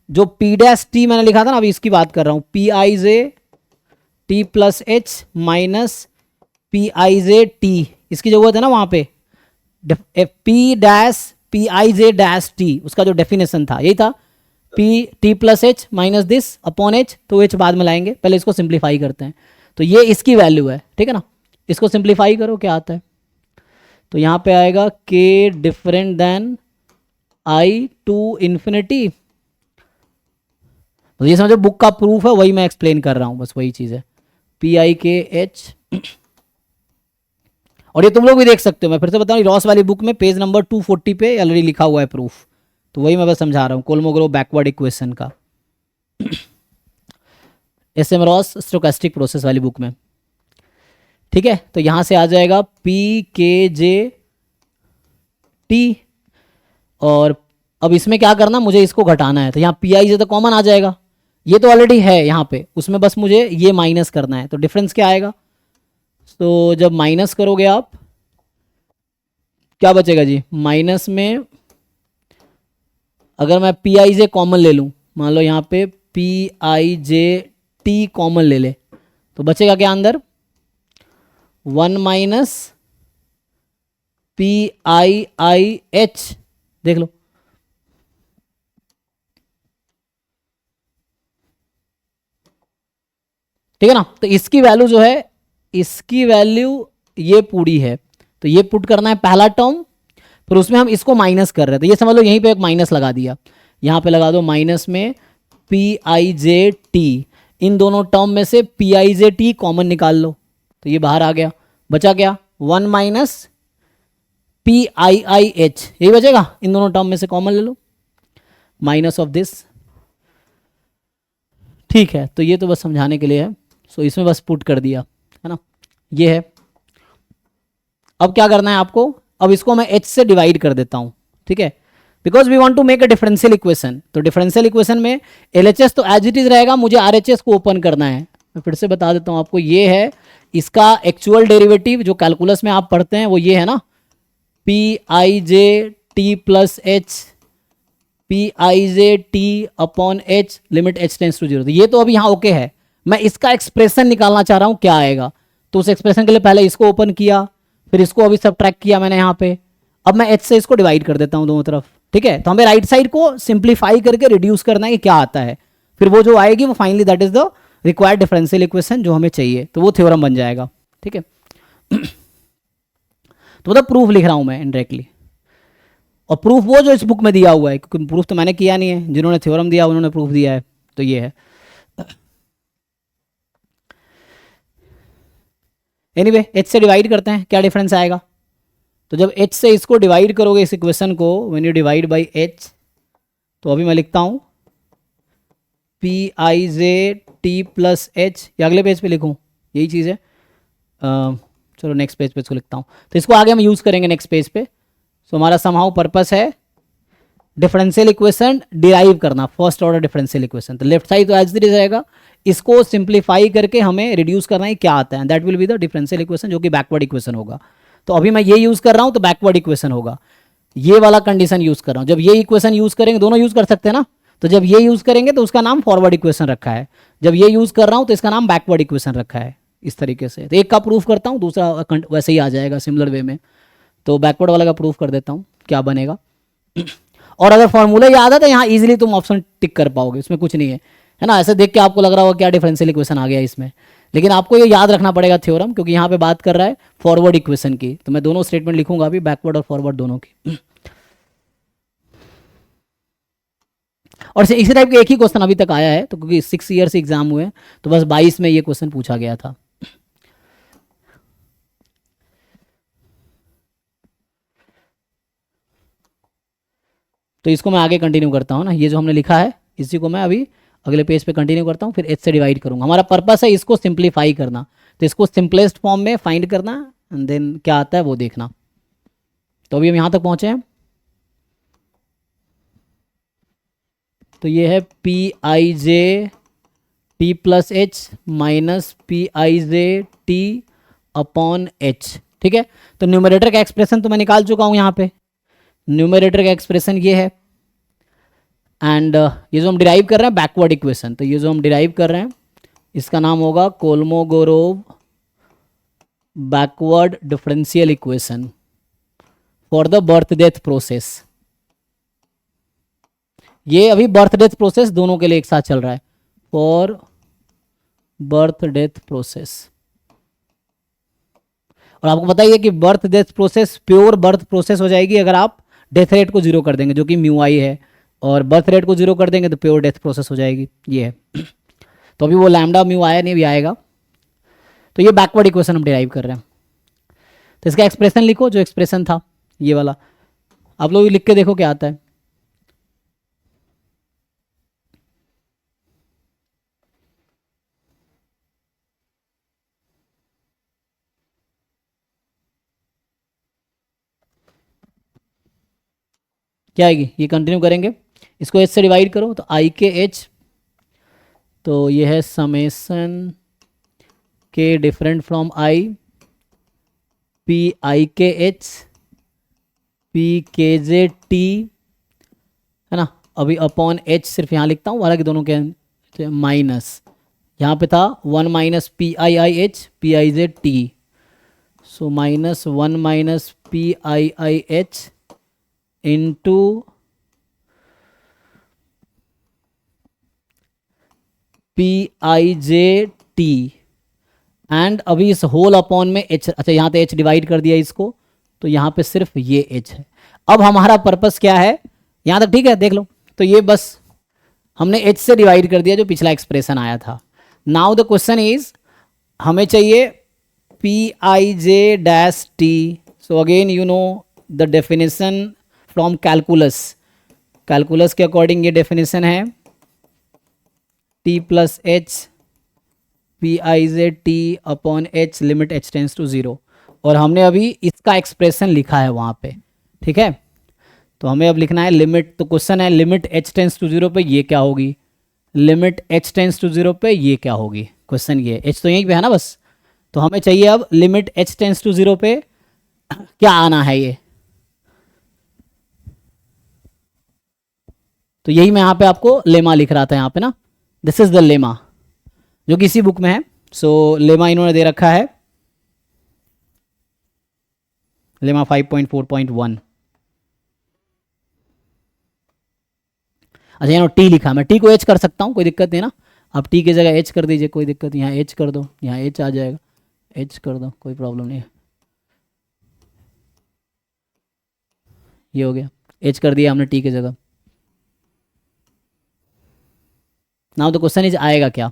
जो पी डैश टी मैंने लिखा था ना, अभी इसकी बात कर रहा हूं, P I J t plus h minus p I J T, इसकी जरूरत है ना वहां पे। P dash P I J dash T, उसका जो डेफिनेशन था यही था, P T plus h minus this upon H, तो एच बाद में लाएंगे, पहले इसको सिंप्लीफाई करते हैं। तो ये इसकी वैल्यू है, ठीक है ना, इसको सिंप्लीफाई करो क्या आता है, तो यहाँ पे आएगा k different than i to infinity. तो ये समझो बुक का प्रूफ है, वही मैं एक्सप्लेन कर रहा हूँ, बस वही चीज़ है, पी आई के एच। और ये तुम लोग भी देख सकते हो, मैं फिर से बताऊँ, रॉस वाली बुक में पेज नंबर 240 पे ऑलरेडी लिखा हुआ है प्रूफ, तो वही मैं बस समझा रहा हूँ, कोलमोग्रो बैकवर्ड इक्वेशन का, S M Ross stochastic process वाली बुक में, ठीक है। तो यहाँ से आ जाएगा पी के जे टी, और अब इसमें क्या करना, मुझे इसको घटाना है, तो यहाँ पी आई जे तो कॉमन आ जाएगा, ये तो ऑलरेडी है यहाँ पे, उसमें बस मुझे ये माइनस करना है, तो डिफरेंस क्या आएगा, तो जब माइनस करोगे आप क्या बचेगा जी, माइनस में अगर मैं पी आई जे कॉमन ले लूँ, मान लो यहाँ पे पी आई जे टी कॉमन ले ले, तो बचेगा क्या अंदर, 1 minus p i I H, देख लो, ठीक है ना। तो इसकी वैल्यू जो है, इसकी वैल्यू ये पूरी है, तो ये पुट करना है पहला टर्म, फिर उसमें हम इसको माइनस कर रहे हैं, तो ये समझ लो यहीं पे एक माइनस लगा दिया, यहाँ पे लगा दो माइनस में पी आई जे टी, इन दोनों टर्म में से पी आई जे टी कॉमन निकाल लो, तो ये बाहर आ गया, बचा क्या 1 minus p i I H, यही बचेगा, इन दोनों टर्म में से कॉमन ले लो, माइनस ऑफ दिस, ठीक है। तो ये तो बस समझाने के लिए है, सो इसमें बस पुट कर दिया है ना, ये है। अब क्या करना है आपको, अब इसको मैं h से डिवाइड कर देता हूं, ठीक है, because we want to make a differential equation, तो डिफरेंशियल इक्वेशन में LHS तो एज इट इज रहेगा, मुझे RHS को ओपन करना है। मैं फिर से बता देता हूं आपको, ये है इसका एक्चुअल डेरिवेटिव, जो कैलकुलस में आप पढ़ते हैं वो ये है ना, P I J t plus h p I J t upon h limit h tends to 0, तो ये तो अभी यहाँ ओके है, मैं इसका एक्सप्रेशन निकालना चाह रहा हूँ क्या आएगा, तो उस एक्सप्रेशन के लिए पहले इसको ओपन किया, फिर इसको अभी सब्ट्रैक्ट किया मैंने यहाँ पे, अब मैं h से इसको डिवाइड कर देता हूँ दोनों तरफ, ठीक है। तो हमें राइट साइड को सिंप्लीफाई करके रिड्यूस करना है कि क्या आता है, फिर वो जो आएगी वो finally that is the required differential equation जो हमें चाहिए, तो वो थ्योरम बन जाएगा, ठीक है। तो मतलब प्रूफ लिख रहा हूँ मैं इनडायरेक्टली, और प्रूफ वो जो इस बुक में दिया हुआ है, क्योंकि प्रूफ तो मैंने किया नहीं है, जिन्होंने थ्योरम दिया उन्होंने प्रूफ दिया है, तो ये है। एनीवे h से डिवाइड करते हैं, क्या डिफरेंस आएगा, तो जब h से इसको डिवाइड करोगे इस इक्वेशन को, when you divide by h, तो अभी मैं लिखता हूँ P I J t plus H, या अगले पेज पे लिखूँ, यही चीज़ है, चलो नेक्स्ट पेज पे इसको लिखता हूँ, तो इसको आगे हम यूज़ करेंगे नेक्स्ट पेज पे। सो हमारा समहाउ पर्पस है डिफरेंशियल इक्वेशन डिराइव करना, फर्स्ट ऑर्डर डिफरेंशियल इक्वेशन, तो लेफ्ट साइड तो एज इट इज रहेगा, इसको सिंप्लीफाई करके हमें रिड्यूस करना है क्या आता है, that will be the differential equation, जो कि बैकवर्ड इक्वेशन होगा। तो अभी मैं ये यूज़ कर रहा हूँ तो बैकवर्ड इक्वेशन होगा, ये वाला कंडीशन यूज़ कर रहा हूँ, जब ये इक्वेशन यूज़ करेंगे, दोनों यूज़ कर सकते हैं ना, तो जब ये यूज़ करेंगे तो उसका नाम फॉरवर्ड इक्वेशन रखा है, जब ये यूज़ कर रहा हूँ तो इसका नाम बैकवर्ड इक्वेशन रखा है, इस तरीके से। तो एक का प्रूफ करता हूँ, दूसरा वैसे ही आ जाएगा सिमिलर वे में, तो बैकवर्ड वाला का प्रूफ कर देता हूँ क्या बनेगा। और अगर फॉर्मूला याद है तो यहाँ इजीली तुम ऑप्शन टिक कर पाओगे, उसमें कुछ नहीं है ना, ऐसे देख के आपको लग रहा होगा क्या डिफरेंशियल इक्वेशन आ गया इसमें, लेकिन आपको ये याद रखना पड़ेगा थ्योरम, क्योंकि यहाँ पे बात कर रहा है फॉरवर्ड इक्वेशन की, तो मैं दोनों स्टेटमेंट लिखूंगा अभी, बैकवर्ड और फॉरवर्ड दोनों की। और इसी टाइप के एक ही क्वेश्चन अभी तक आया है, तो क्योंकि 6 ईयर से एग्जाम हुए तो बस 22 में ये क्वेश्चन पूछा गया था। तो इसको मैं आगे कंटिन्यू करता हूँ ना, ये जो हमने लिखा है इसी को मैं अभी अगले पेज पे कंटिन्यू करता हूँ, फिर h से डिवाइड करूँगा। हमारा पर्पस है इसको सिंप्लीफाई करना, तो इसको सिंपलेस्ट फॉर्म में फाइंड करना एंड देन क्या आता है वो देखना। तो अभी हम यहाँ तक पहुँचे हैं, तो ये है पी आई जे t plus h minus p आई जे टी अपॉन एच, ठीक है। तो न्यूमरेटर का एक्सप्रेशन तो मैं निकाल चुका हूं यहाँ पे, न्यूमरेटर का एक्सप्रेशन ये है, एंड ये जो हम डिराइव कर रहे हैं बैकवर्ड इक्वेशन, तो ये जो हम डिराइव कर रहे हैं इसका नाम होगा Kolmogorov backward differential equation for the birth death process. ये अभी बर्थ डेथ प्रोसेस दोनों के लिए एक साथ चल रहा है, फॉर बर्थ डेथ प्रोसेस। और आपको पता ही है कि birth death process pure birth process हो जाएगी अगर आप डेथ रेट को जीरो कर देंगे, जो कि म्यू आई है, और बर्थ रेट को जीरो कर देंगे तो प्योर डेथ प्रोसेस हो जाएगी, ये है। तो अभी वो लैम्डा म्यू आया नहीं, भी आएगा। तो ये बैकवर्ड इक्वेशन हम डिराइव कर रहे हैं। तो इसका एक्सप्रेशन लिखो, जो एक्सप्रेशन था ये वाला, आप लोग लिख के देखो क्या आता है। क्या आएगी, ये कंटिन्यू करेंगे, इसको एच से डिवाइड करो तो आई के एच, तो ये है समेसन के different from I P I के एच पी के जे टी, है ना। अभी अपॉन एच सिर्फ यहाँ लिखता हूँ, हालांकि दोनों के माइनस, यहाँ पे था 1 minus p i I H p I J T, so minus 1 minus p i I H into P I J T, and अभी इस होल अपॉन में एच, अच्छा यहाँ पे एच डिवाइड कर दिया इसको, तो यहाँ पे सिर्फ ये एच है। अब हमारा पर्पस क्या है, यहाँ तक ठीक है, देख लो। तो ये बस हमने एच से डिवाइड कर दिया जो पिछला एक्सप्रेशन आया था। नाउ द क्वेश्चन इज, हमें चाहिए p I J dash t. So again you know the definition from calculus, calculus के अकॉर्डिंग ये डेफिनेशन है t plus h p I J t upon h limit h tends to 0, और हमने अभी इसका expression लिखा है वहाँ पे, ठीक है। तो हमें अब लिखना है लिमिट, तो क्वेश्चन है लिमिट एच टेंस टू 0 पे ये क्या होगी, लिमिट एच टेंस टू 0 पे ये क्या होगी, क्वेश्चन ये, एच तो यहीं पे है ना बस। तो हमें चाहिए अब लिमिट एच टेंस टू 0 पे क्या आना है ये, तो यही मैं यहाँ पे आपको लेमा लिख रहा था यहाँ पे ना, दिस इज द लेमा जो कि इसी बुक में है। सो लेमा इन्होंने दे रखा है, लेमा 5.4.1। अच्छा यहाँ टी लिखा, मैं टी को एच कर सकता हूँ, कोई दिक्कत नहीं ना, आप टी की जगह एच कर दीजिए, कोई दिक्कत नहीं, यहाँ एच कर दो, यहाँ एच आ जाएगा, एच कर दो, कोई प्रॉब्लम नहीं है। ये हो गया, एच कर दिया हमने टी की जगह। नाउ द क्वेश्चन इज आएगा क्या,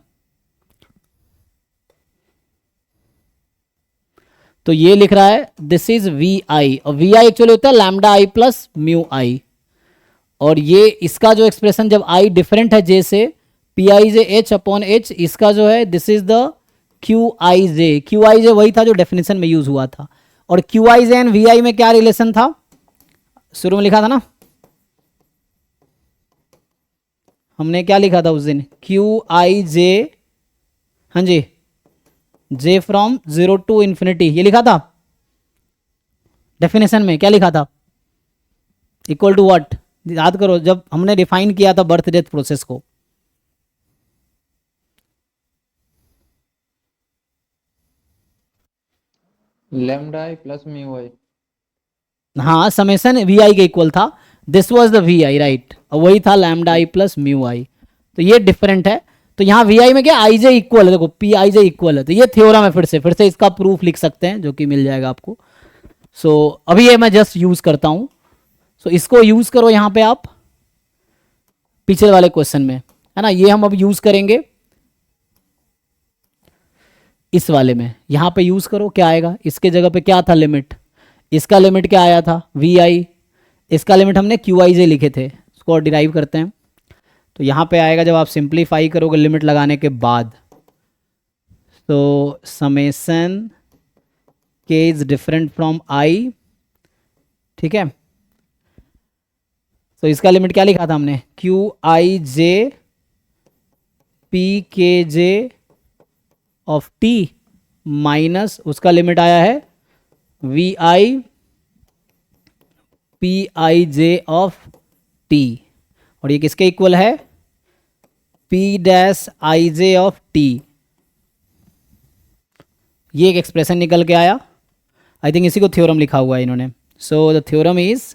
तो ये लिख रहा है दिस इज वी आई, और वी आई एक्चुअली होता है लैम्डा आई प्लस म्यू आई, और ये इसका जो एक्सप्रेशन जब आई डिफरेंट है जे से, पी आई जे एच अपॉन एच, इसका जो है this is the Q I J, Q I J वही था जो डेफिनेशन में यूज हुआ था। और Q I J and V I में क्या रिलेशन था, शुरू में लिखा था ना, हमने क्या लिखा था उस दिन, क्यू आई जे, हाँ जी, जे फ्रॉम 0 टू इन्फिनिटी, ये लिखा था डेफिनेशन में, क्या लिखा था, इक्वल टू व्हाट, याद करो जब हमने डिफाइन किया था बर्थ डेथ प्रोसेस को। Lambda I plus mu i, हाँ summation v i k equal था, this was the v i right, और वही था lambda I plus mu i, तो ये डिफरेंट है। तो यहाँ वी आई में क्या आई जे इक्वल है, देखो पी आई जे इक्वल है, तो ये थ्योरम है, फिर से इसका प्रूफ लिख सकते हैं जो कि मिल जाएगा आपको। सो अभी ये मैं जस्ट यूज करता हूँ, सो इसको यूज करो यहाँ पे आप पिछले वाले क्वेश्चन में, है ना, ये हम अब यूज करेंगे इस वाले में, यहाँ पे यूज करो, क्या आएगा, इसके जगह पे क्या था लिमिट, इसका लिमिट क्या आया था वी आई, इसका लिमिट हमने क्यू आई जे लिखे थे, इसको और डिराइव करते हैं। तो यहाँ पे आएगा जब आप सिंप्लीफाई करोगे लिमिट लगाने के बाद, तो समेशन के इज डिफरेंट फ्रॉम आई, ठीक है। तो इसका लिमिट क्या लिखा था हमने, Q I j p k j of t minus उसका लिमिट आया है v i P I j of t, और ये किसके इक्वल है, p dash I j of t. ये एक एक्सप्रेशन निकल के आया। आई थिंक इसी को थ्योरम लिखा हुआ है इन्होंने। सो द थ्योरम इज,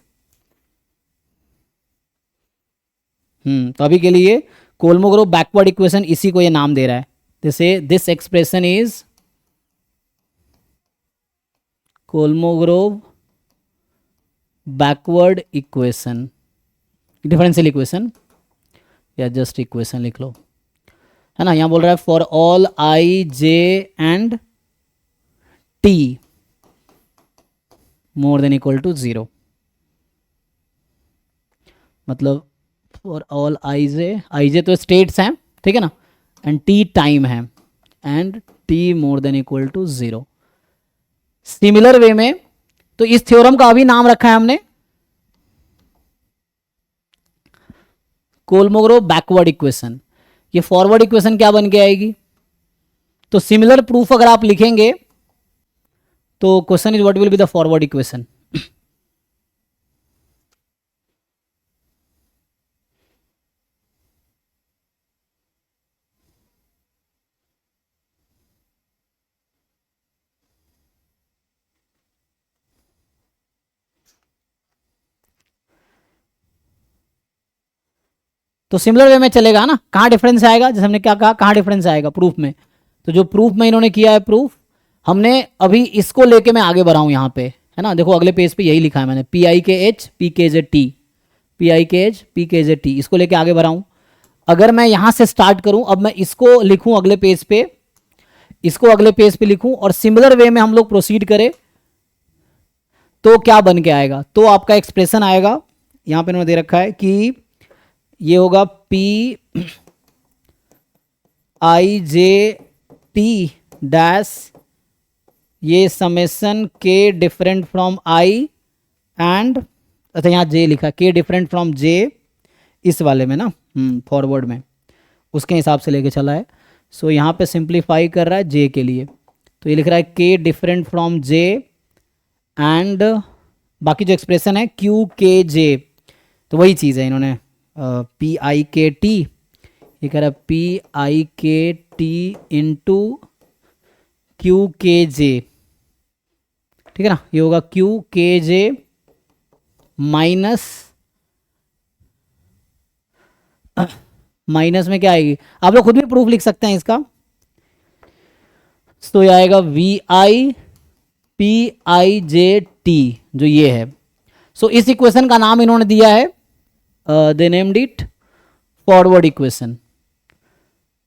तो अभी के लिए कोलमोग्रोव बैकवर्ड इक्वेशन इसी को ये नाम दे रहा है। जैसे this expression is Kolmogorov backward equation, differential equation या जस्ट इक्वेशन लिख लो, है ना। यहां बोल रहा है for all I J and T more than equal to 0, मतलब फॉर ऑल आई जे तो स्टेट्स हैं, ठीक है ना, एंड टी टाइम है, and T more than equal to 0। Similar way में, तो इस थ्योरम का अभी नाम रखा है हमने कोलमोग्रोव बैकवर्ड इक्वेशन। ये फॉरवर्ड इक्वेशन क्या बन के आएगी, तो सिमिलर प्रूफ अगर आप लिखेंगे तो question is what will be the forward equation. तो सिमिलर वे में चलेगा ना, कहाँ डिफरेंस आएगा, जैसे हमने क्या कहा, कहाँ डिफरेंस आएगा प्रूफ में। तो जो प्रूफ में इन्होंने किया है, प्रूफ हमने अभी इसको लेके मैं आगे बढ़ाऊँ यहाँ पे, है ना। देखो अगले पेज पे यही लिखा है मैंने, पी आई के एच पी के जे टी, पी आई के एच पी के जे टी, इसको लेके आगे बढ़ाऊँ। अगर मैं यहाँ से स्टार्ट करूँ, अब मैं इसको लिखूँ अगले पेज पे, इसको अगले पेज पे लिखूँ और सिमिलर वे में हम लोग प्रोसीड करें, तो क्या बन के आएगा, तो आपका एक्सप्रेशन आएगा, यहाँ पे इन्होंने दे रखा है कि ये होगा P I J T dash, ये समेशन के डिफरेंट फ्रॉम आई एंड, अच्छा यहाँ जे लिखा, के डिफरेंट फ्रॉम जे, इस वाले में ना, फॉरवर्ड में उसके हिसाब से लेके चला है। सो यहाँ पे सिंप्लीफाई कर रहा है जे के लिए, तो ये लिख रहा है के डिफरेंट फ्रॉम जे एंड बाकी जो एक्सप्रेशन है क्यू के जे, तो वही चीज़ है इन्होंने पी आई के टी, ये कह रहा है पी आई के टी इंटू क्यू के जे, ठीक है ना। ये होगा क्यू के जे माइनस, माइनस में क्या आएगी, आप लोग खुद भी प्रूफ लिख सकते हैं इसका। तो ये आएगा v i P I J t, जो ये है। सो इस इक्वेशन का नाम इन्होंने दिया है, they named it forward equation.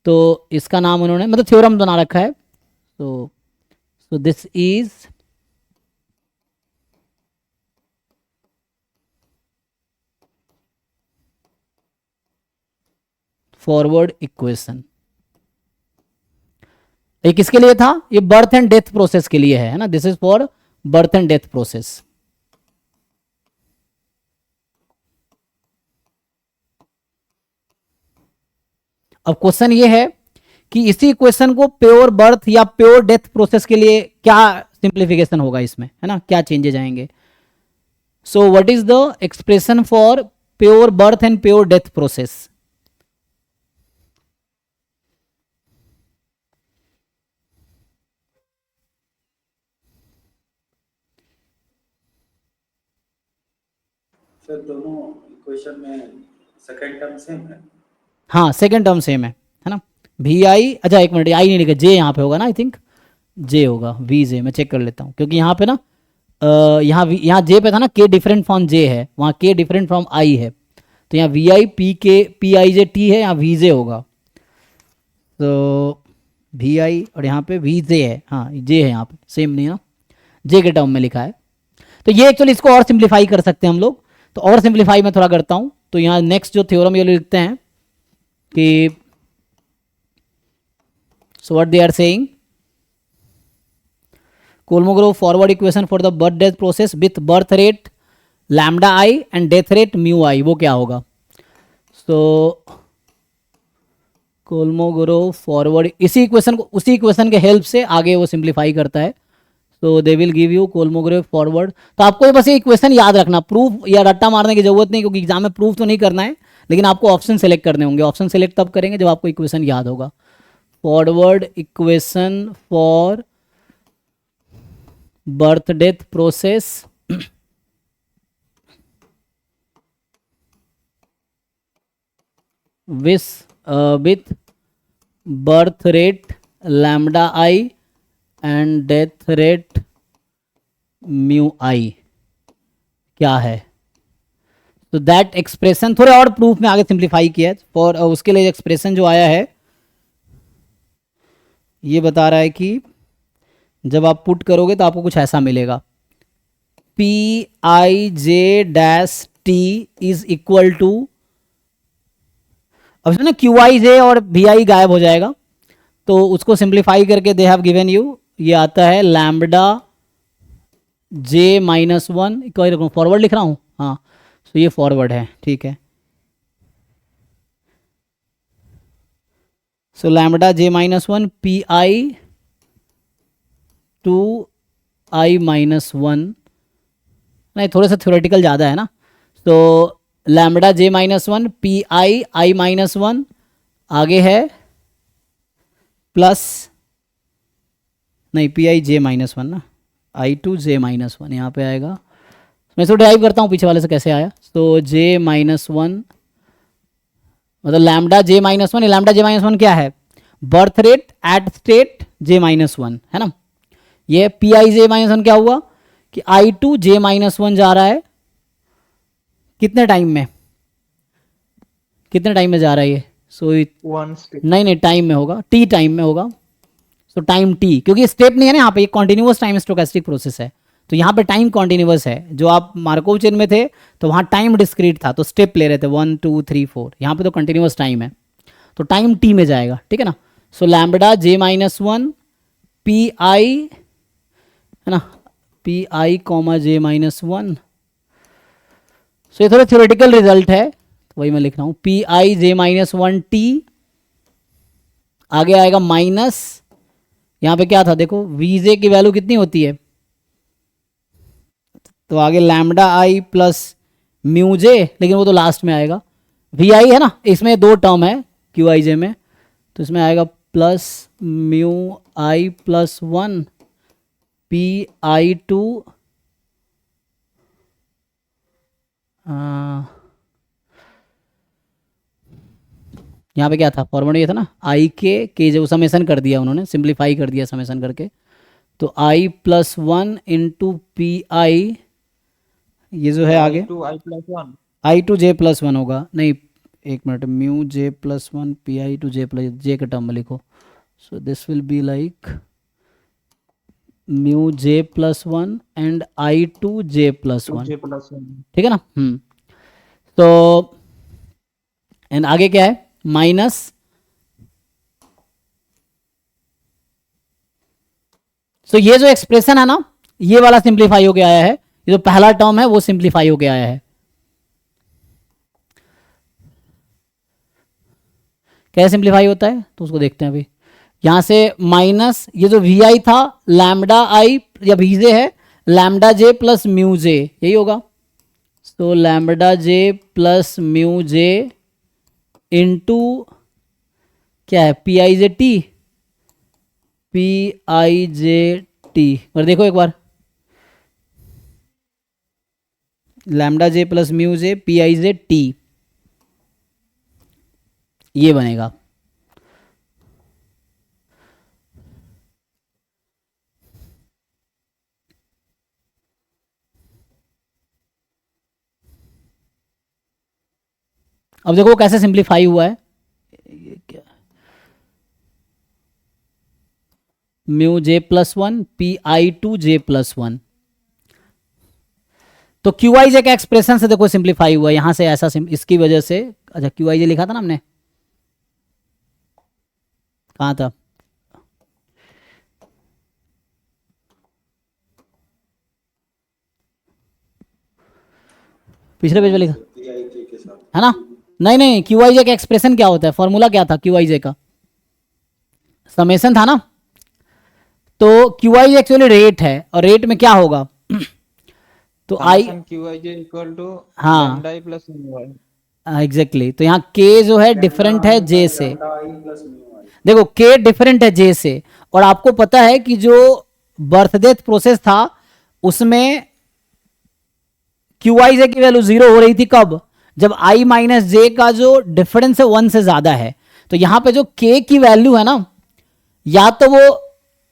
तो इसका नाम उन्होंने मतलब थ्योरम बना रखा है। सो दिस इज फॉरवर्ड इक्वेशन। ये किसके लिए था, ये बर्थ एंड डेथ प्रोसेस के लिए है ना, this is for birth and death process. अब क्वेश्चन ये है कि इसी इक्वेशन को प्योर बर्थ या प्योर डेथ प्रोसेस के लिए क्या सिंप्लीफिकेशन होगा इसमें, है ना, क्या चेंजेस आएंगे। So what is the expression for pure birth and pure death process. Sir दोनों इक्वेशन में सेकंड टर्म सेम है। हाँ सेकेंड टर्म सेम है ना। वी आई, अच्छा एक मिनट, आई नहीं लिखा, जे यहाँ पे होगा ना, आई थिंक जे होगा, वी जे, मैं चेक कर लेता हूँ क्योंकि यहाँ पे ना यहाँ जे पे था ना, के डिफरेंट फ्रॉम जे है, वहाँ के डिफरेंट फ्रॉम आई है, तो यहाँ वी आई पी के पी आई जे टी है, यहाँ वी जे होगा। तो वी आई और यहाँ पे वी जे है, हाँ जे है यहाँ पे, सेम नहीं ना, जे के टर्म में लिखा है। तो ये एक्चुअली इसको और सिंप्लीफाई कर सकते हैं हम लोग, तो और सिंप्लीफाई मैं थोड़ा करता हूँ। तो यहाँ नेक्स्ट जो थ्योरम ये लिखते हैं कि so what they are saying, Kolmogorov forward equation for the birth death process with birth rate lambda I and death rate mu I, वो क्या होगा। so कोलमोगोरोव फॉरवर्ड, इसी इक्वेशन को, उसी इक्वेशन के हेल्प से आगे वो सिंप्लीफाई करता है। तो they will give you Kolmogorov forward. तो आपको ये बस ये इक्वेशन याद रखना, प्रूफ या रट्टा मारने की जरूरत नहीं, क्योंकि एग्जाम में प्रूफ तो नहीं करना है, लेकिन आपको ऑप्शन सेलेक्ट करने होंगे। ऑप्शन सेलेक्ट तब करेंगे जब आपको इक्वेशन याद होगा। Forward equation for birth death process with birth rate lambda I and death rate mu I क्या है। तो दैट एक्सप्रेशन थोड़े और प्रूफ में आगे सिंप्लीफाई किया है। फॉर उसके लिए एक्सप्रेशन जो आया है ये बता रहा है कि जब आप पुट करोगे तो आपको कुछ ऐसा मिलेगा, p I J dash t is equal to, अब ना क्यू आई जे और वी आई गायब हो जाएगा, तो उसको सिंप्लीफाई करके दे हैव गिवन यू, ये आता है lambda J minus one, forward लिख रहा हूँ, हाँ तो ये फॉरवर्ड है, ठीक है। So lambda J minus one P I to I minus one, नहीं थोड़ा सा थ्योरेटिकल ज़्यादा है ना। तो lambda J minus one P I minus one, आगे है प्लस, नहीं पी आई जे माइनस वन ना, I to J minus one यहाँ पे आएगा। मैं इसको ड्राइव करता हूँ पीछे वाले से कैसे आया। तो जे माइनस वन मतलब lambda J minus one, lambda J minus one क्या है, birth rate at state J minus one है ना। ये पी आई जे माइनस वन क्या हुआ कि आई टू जे माइनस वन जा रहा है कितने टाइम में, कितने टाइम में जा रहा है ये, सो नहीं टाइम में होगा, टी टाइम में होगा। सो टाइम टी, क्योंकि स्टेप नहीं है ना यहाँ पे, ये कॉन्टिन्यूअस टाइम स्टोकेस्टिक प्रोसेस है, तो यहाँ पे टाइम कॉन्टिन्यूअस है। जो आप मार्कोव चेन में थे तो वहाँ टाइम डिस्क्रीट था, तो स्टेप ले रहे थे 1 2 3 4, यहाँ पे तो कंटिन्यूअस टाइम है, तो टाइम टी में जाएगा, ठीक है ना। So lambda J minus one P I है ना, P I comma J minus one. So ये थोड़ा थ्योरेटिकल रिजल्ट है, तो वही मैं लिख रहा हूँ, P I J minus one T, आगे आएगा माइनस, यहाँ पे क्या था देखो, वी जे की वैल्यू कितनी होती है, तो आगे लैम्बडा आई प्लस म्यू जे, लेकिन वो तो लास्ट में आएगा। वी आई है ना, इसमें दो टर्म है क्यू आई जे में, तो इसमें आएगा plus mu I plus one P I to, यहाँ पे क्या था, फॉर्मूला ये था ना, आई के जो समेसन कर दिया उन्होंने, सिंप्लीफाई कर दिया समेसन करके, तो I plus one into P I, ये जो है आगे I to J plus one होगा, नहीं एक minute, mu J plus one P I to J plus, J के टर्म में लिखो, so this will be like mu J plus one and I to J plus one, ठीक है ना। तो एंड आगे क्या है माइनस, सो ये जो एक्सप्रेशन है ना, ये वाला सिंप्लीफाई होके आया है, ये जो पहला टर्म है वो सिंप्लीफाई होके आया है। कैसे सिंप्लीफाई होता है तो उसको देखते हैं अभी। यहां से माइनस, ये जो वी आई था लैम्बडा आई या वी जे है lambda J plus mu J, यही होगा। तो lambda J plus mu J into क्या है पी आई जे टी, पी आई जे टी, और देखो एक बार lambda J plus mu J P आई जे टी, ये बनेगा। अब देखो कैसे सिंप्लीफाई हुआ है, ये क्या, mu J plus one P I to J plus one, तो क्यू आई जे का एक्सप्रेशन से देखो सिंप्लीफाई हुआ यहां से ऐसा इसकी वजह से। अच्छा क्यू आई जे लिखा था ना हमने, कहाँ था, पिछले पेज पे लिखा PIK के साथ है ना, नहीं नहीं, क्यू आई जे का एक्सप्रेशन क्या होता है, फॉर्मूला क्या था क्यू आई जे का, समेशन था ना। तो Q I J actually rate है, और रेट में क्या होगा तो I, summation Q I J equal to हाँ lambda I plus mu I. Exactly, तो यहाँ के जो है डिफरेंट है जे से। Lambda I plus mu I. देखो के डिफरेंट है जे से, और आपको पता है कि जो बर्थ डेथ प्रोसेस था उसमें क्यू आई जे की वैल्यू 0 हो रही थी कब, जब आई माइनस जे का जो डिफरेंस है 1 से ज्यादा है। तो यहां पे जो के की वैल्यू है ना, या तो वो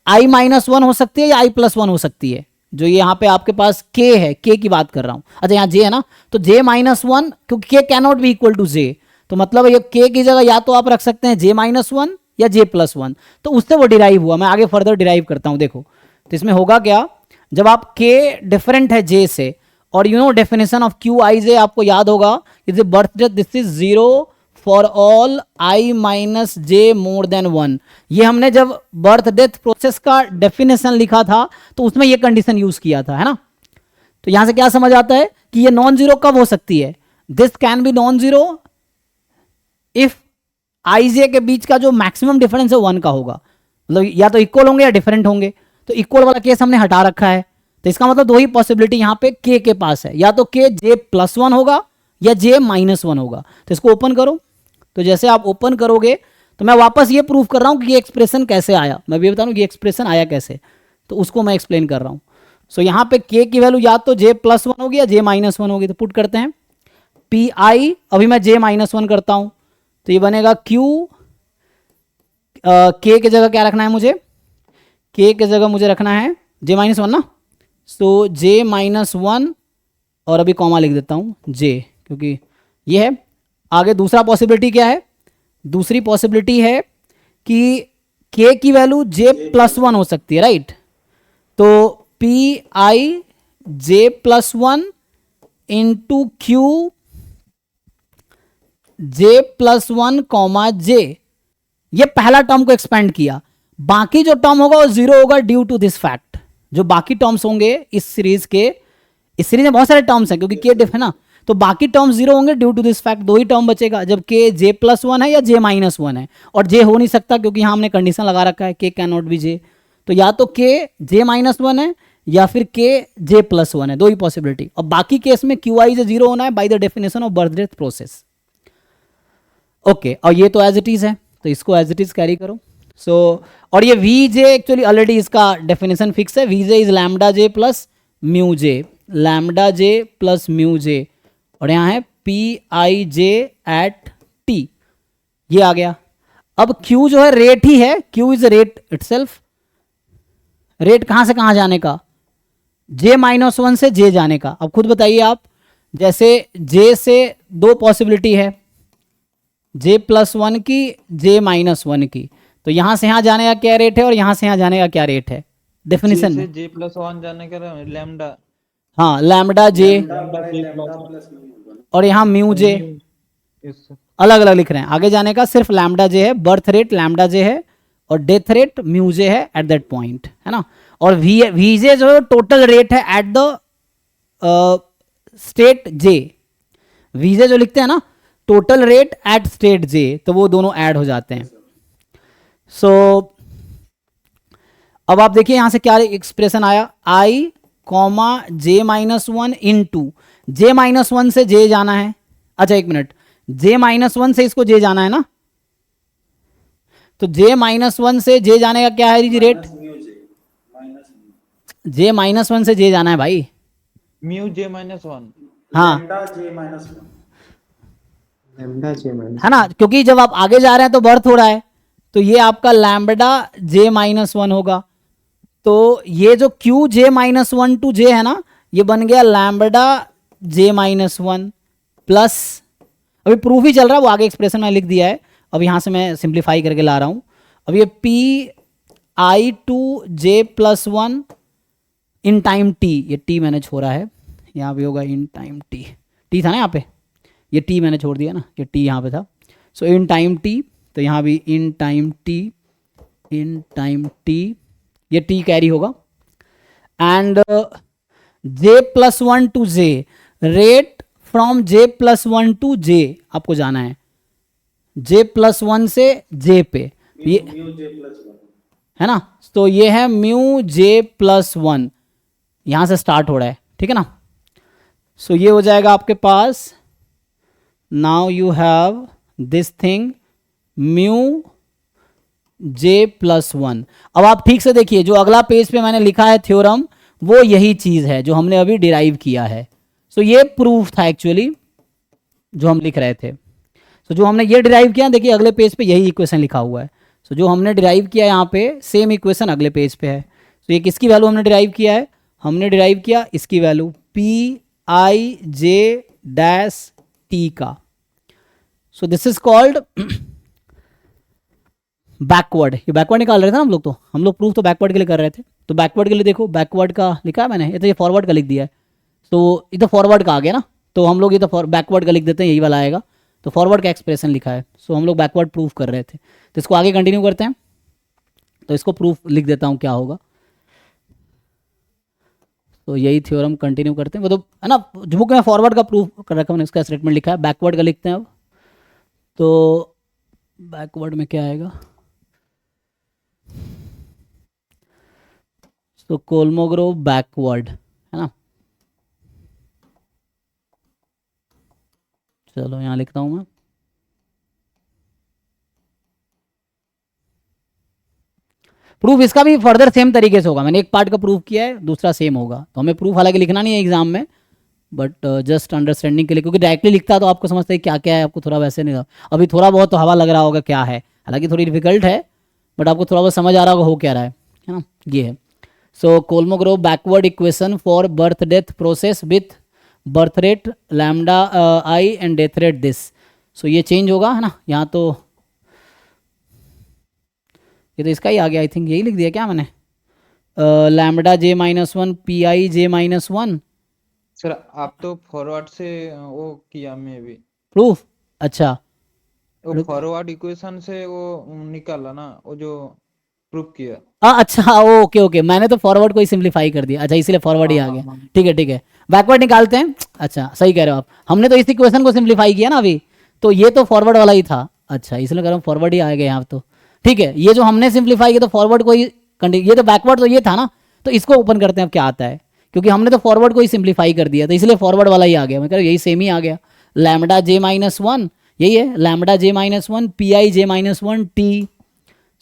आई माइनस 1 हो सकती है या आई प्लस 1 हो सकती है। जो ये यहां पे आपके पास के है, के की बात कर रहा हूं, अच्छा यहाँ जे है ना, तो जे माइनस 1, क्योंकि के कैनॉट बी इक्वल टू जे, तो मतलब ये के की जगह या तो आप रख सकते हैं जे माइनस 1 या जे प्लस 1, तो उससे वो डिराइव हुआ। मैं आगे फर्दर डिराइव करता हूं, देखो तो इसमें होगा क्या, जब आप के डिफरेंट है जे से, और you know definition of Q I J आपको याद होगा, is birth death this is 0 for all I minus J more than 1। ये हमने जब बर्थ डेथ प्रोसेस का डेफिनेशन लिखा था तो उसमें ये कंडीशन यूज किया था, है ना। तो यहां से क्या समझ आता है कि ये नॉन जीरो कब हो सकती है, this can be non zero if I J के बीच का जो मैक्सिमम डिफरेंस है 1 का होगा, मतलब या तो इक्वल होंगे या डिफरेंट होंगे। तो इक्वल वाला केस हमने हटा रखा है, तो इसका मतलब दो ही पॉसिबिलिटी यहां पे के पास है, या तो के जे प्लस 1 होगा या जे माइनस 1 होगा। तो इसको ओपन करो, तो जैसे आप ओपन करोगे तो मैं वापस ये प्रूव कर रहा हूं कि ये एक्सप्रेशन कैसे आया, मैं भी बता रहा हूं कि एक्सप्रेशन आया कैसे, तो उसको मैं एक्सप्लेन कर रहा हूं। सो यहां पे के की वैल्यू या तो जे प्लस 1 होगी या जे माइनस 1 होगी, तो पुट करते हैं पी आई, अभी मैं जे माइनस 1 करता हूं, तो ये बनेगा क्यू, के की जगह क्या रखना है मुझे, के की जगह मुझे रखना है जे माइनस 1 ना, सो जे माइनस 1, और अभी कॉमा लिख देता हूं जे, क्योंकि ये है। आगे दूसरा पॉसिबिलिटी क्या है, दूसरी पॉसिबिलिटी है कि के की वैल्यू जे प्लस 1 हो सकती है, राइट। तो पी आई J plus 1 into Q J plus 1 comma J, ये पहला टर्म को एक्सपेंड किया, बाकी जो टर्म होगा वो 0 होगा ड्यू टू दिस फैक्ट। जो बाकी टर्म्स होंगे इस सीरीज के, इस सीरीज में बहुत सारे टर्म्स हैं क्योंकि के डिफ है ना, तो बाकी टर्म 0 होंगे ड्यू टू दिस फैक्ट, दो ही टर्म बचेगा, जब के जे प्लस 1 है या जे माइनस 1 है, और जे हो नहीं सकता क्योंकि यहां हमने कंडीशन लगा रखा है के कैन नॉट बी जे, तो या तो के जे माइनस 1 है या फिर के जे प्लस 1 है, दो ही पॉसिबिलिटी। और बाकी केस में क्यू आई जे 0 होना है by the definition of birth death process. Okay, और ये तो एज इट इज है, तो इसको एज इट इज कैरी करो। सो और ये वी जे एक्चुअली ऑलरेडी इसका डेफिनेशन फिक्स है, V J is lambda J plus mu J, lambda J plus mu J, और यहां है P I J at T, ये आ गया। अब क्यू जो है रेट ही है, Q is rate itself, rate कहां से कहां जाने का, जे माइनस 1 से जे जाने का। अब खुद बताइए आप, जैसे जे से दो पॉसिबिलिटी है, जे प्लस 1 की, जे माइनस 1 की, तो यहां से यहां जाने का क्या रेट है और यहां से यहां जाने का क्या रेट है डेफिनेशन में, जे प्लस 1 जाने का लैम्डा, हाँ lambda J, lambda by lambda plus mu होगा। और यहाँ म्यू जे, अलग अलग लिख रहे हैं। आगे जाने का सिर्फ लैम्डा जे है, बर्थ रेट लैम्डा जे है, और डेथ रेट म्यू जे है एट दैट पॉइंट, है ना। और वी जे जो है टोटल रेट है एट द स्टेट जे, वीजे जो लिखते हैं ना टोटल रेट एट स्टेट जे, तो वो दोनों ऐड हो जाते हैं। सो अब आप देखिए यहां से क्या एक्सप्रेशन आया, I comma J minus 1 into, J minus 1 से जे जाना है, अच्छा एक मिनट, जे माइनस 1 से इसको जे जाना है ना, तो जे माइनस 1 से जे जाने का क्या है जी रेट, जे माइनस 1 से जे जाना है भाई, म्यू जे माइनस 1, हाँ लैम्डा जे माइनस 1, लैम्डा जे माइनस, है ना, क्योंकि जब आप आगे जा रहे हैं तो बर्थ हो रहा है, तो ये आपका लैम्बडा जे माइनस 1 होगा। तो ये जो क्यू जे माइनस 1 टू जे है ना, ये बन गया लैम्बडा जे माइनस 1 प्लस, अभी प्रूफ ही चल रहा है, वो आगे एक्सप्रेशन में लिख दिया है, अब यहां से मैं सिंप्लीफाई करके ला रहा हूं। अब ये p I to J plus 1 in time t, ये टी मैंने छोड़ा है, यहाँ भी होगा इन टाइम टी, टी था ना यहाँ पे, ये टी मैंने छोड़ दिया ना, ये टी यहाँ पे था। सो इन टाइम टी, तो यहाँ भी in time t, in time t, ये टी कैरी होगा, and j plus 1 to j, rate from J plus 1 to J आपको जाना है, J प्लस 1 से J पे, ये म्यू जे प्लस वन। है ना। तो ये है म्यू J प्लस 1, यहां से स्टार्ट हो रहा है, ठीक है ना। सो ये हो जाएगा आपके पास, now you have this thing mu J plus 1। अब आप ठीक से देखिए, जो अगला पेज पे मैंने लिखा है थ्योरम, वो यही चीज है जो हमने अभी डिराइव किया है। सो ये प्रूफ था एक्चुअली जो हम लिख रहे थे। सो जो हमने ये डिराइव किया, देखिए अगले पेज पे यही इक्वेशन लिखा हुआ है। सो जो हमने डिराइव किया यहाँ पे सेम इक्वेशन अगले पेज पे है। सो ये किसकी वैल्यू हमने डिराइव किया है, हमने डिराइव किया इसकी वैल्यू Pij डैश टी का। सो दिस इज कॉल्ड बैकवर्ड। ये बैकवर्ड निकाल रहे थे ना हम लोग, तो हम लोग प्रूफ तो बैकवर्ड के लिए कर रहे थे। तो बैकवर्ड के लिए देखो, बैकवर्ड का लिखा है मैंने, ये तो ये फॉरवर्ड का लिख दिया है। तो ये तो फॉरवर्ड का आ गया ना, तो हम लोग ये तो बैकवर्ड का लिख देते हैं, यही वाला आएगा। तो फॉरवर्ड का एक्सप्रेशन लिखा है, सो हम लोग बैकवर्ड प्रूफ कर रहे थे। तो इसको आगे कंटिन्यू करते हैं। तो इसको प्रूफ लिख देता हूँ क्या होगा। तो यही थ्योरम कंटिन्यू करते हैं, वो तो है ना, जो बुक में फॉरवर्ड का प्रूफ कर रखा है, उसका स्टेटमेंट लिखा है। बैकवर्ड का लिखते हैं अब। तो बैकवर्ड में क्या आएगा, तो कोलमोग्रोव बैकवर्ड, है ना। चलो यहाँ लिखता हूँ मैं। प्रूफ इसका भी फर्दर सेम तरीके से होगा, मैंने एक पार्ट का प्रूफ किया है, दूसरा सेम होगा। तो हमें प्रूफ हालांकि लिखना नहीं है एग्जाम में, बट जस्ट अंडरस्टैंडिंग के लिए, क्योंकि डायरेक्टली लिखता तो आपको समझते हैं क्या क्या है, आपको थोड़ा वैसे नहीं, अभी थोड़ा बहुत तो हवा लग रहा होगा क्या है, हालांकि थोड़ी डिफिकल्ट है, बट आपको थोड़ा बहुत समझ आ रहा होगा हो क्या रहा है ना। ये है। So Kolmogorov backward equation for birth death process with birth rate lambda I and death rate this. So ये चेंज होगा, है ना। यहाँ तो ये तो इसका ही आ गया, आई थिंक यही लिख दिया क्या मैंने, lambda J minus 1 Pij minus 1 sir आप तो फॉरवर्ड से वो किया, मैं भी प्रूफ। अच्छा वो फॉरवर्ड इक्वेशन से वो निकाला ना, वो जो प्रूफ किया। अच्छा ओके ओके, मैंने तो फॉरवर्ड को ही सिंप्लीफाई कर दिया, अच्छा इसलिए फॉरवर्ड ही आ गया। हाँ। ठीक है ठीक है, बैकवर्ड निकालते हैं। अच्छा सही कह रहे हो आप, हमने तो इस इक्वेशन को सिंप्लीफाई किया ना अभी, तो ये तो फॉरवर्ड वाला ही था। अच्छा इसलिए कह रहा हूँ फॉरवर्ड ही आ गया यहाँ तो। ठीक है, ये जो हमने सिंप्लीफाई किया तो फॉरवर्ड को ही ये तो बैकवर्ड तो ये था ना, तो इसको ओपन करते हैं अब क्या आता है, क्योंकि हमने तो फॉरवर्ड को ही सिंप्लीफाई कर दिया, तो इसलिए फॉरवर्ड वाला ही आ गया। मैं कह रहा हूँ यही सेम ही आ गया, लैम्डा J माइनस 1, यही है lambda J minus 1 Pij minus 1 T.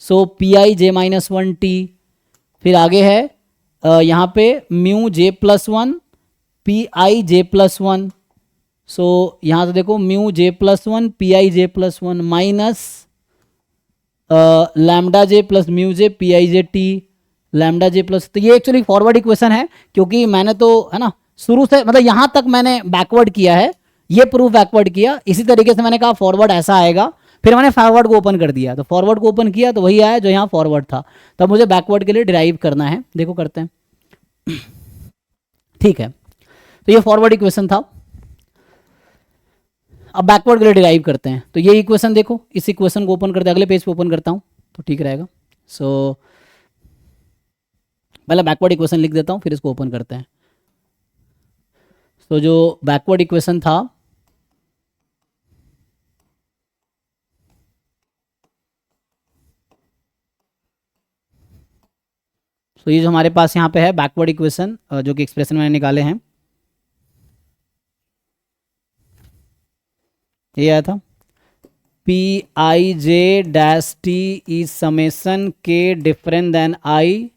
So Pij minus 1 T, फिर आगे है यहाँ पे mu J plus 1 Pij plus 1। So यहाँ तो देखो mu J plus 1 Pij plus 1 minus lambda J plus mu J Pij T lambda J plus. तो ये एक्चुअली फॉरवर्ड इक्वेशन है, क्योंकि मैंने तो है ना शुरू से मतलब यहाँ तक मैंने बैकवर्ड किया है, ये प्रूफ बैकवर्ड किया। इसी तरीके से मैंने कहा फॉरवर्ड ऐसा आएगा, फिर मैंने फॉरवर्ड को ओपन कर दिया, तो फॉरवर्ड को ओपन किया तो वही आया जो यहाँ फॉरवर्ड था। तब मुझे बैकवर्ड के लिए डिराइव करना है, देखो करते हैं। ठीक है, तो ये फॉरवर्ड इक्वेशन था। अब बैकवर्ड के लिए डिराइव करते हैं, तो ये इक्वेशन देखो, इस इक्वेशन को ओपन करते हैं, अगले पेज पे ओपन करता हूँ तो ठीक रहेगा। सो पहले बैकवर्ड इक्वेशन लिख देता हूँ, फिर इसको ओपन करते हैं। तो जो बैकवर्ड इक्वेशन था, तो ये जो हमारे पास यहाँ पे है बैकवर्ड इक्वेशन, जो कि एक्सप्रेशन मैंने निकाले हैं, ये आया था Pij dash t is summation के डिफरेंट देन आई।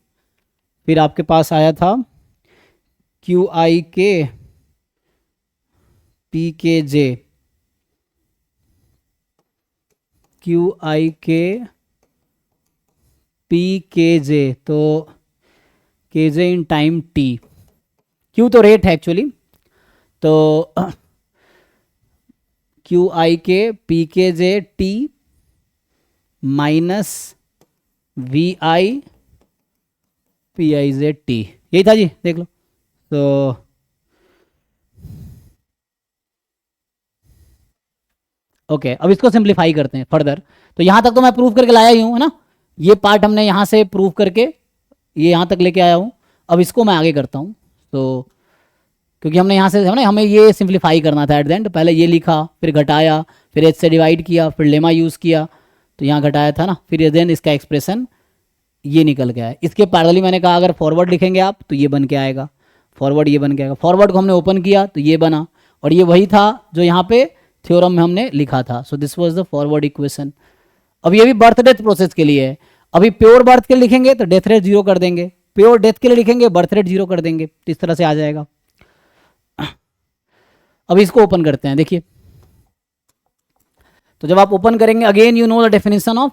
फिर आपके पास आया था Qi के Pkj, Qi के Pkj, तो kj in time t, Q तो रेट है एक्चुअली, तो Qi के Pkj t minus Vi Pij t, यही था जी, देख लो। तो ओके, अब इसको सिंप्लीफाई करते हैं फर्दर। तो यहाँ तक तो मैं प्रूव करके लाया ही हूँ, है ना, ये पार्ट हमने यहाँ से प्रूव करके ये यहाँ तक लेके आया हूँ। अब इसको मैं आगे करता हूँ। तो क्योंकि हमने यहाँ से हमने हमें ये सिंप्लीफाई करना था एट द एंड, पहले ये लिखा फिर घटाया फिर h से डिवाइड किया फिर लेमा यूज़ किया तो यहाँ घटाया था ना, फिर देन इसका एक्सप्रेशन ये निकल गया है। इसके पैरेलली मैंने कहा अगर फॉरवर्ड लिखेंगे आप तो ये बन के आएगा, फॉरवर्ड ये बन के आएगा। फॉरवर्ड को हमने ओपन किया तो ये बना, और ये वही था जो यहाँ पे थ्योरम में हमने लिखा था। So this was the forward equation. अब ये भी बर्थ डेथ प्रोसेस के लिए है। अभी प्योर बर्थ के लिए लिखेंगे तो डेथ रेट 0 कर देंगे, प्योर डेथ के लिए लिखेंगे बर्थ रेट 0 कर देंगे, तो इस तरह से आ जाएगा। अब इसको ओपन करते हैं, देखिए तो जब आप ओपन करेंगे again you know the definition of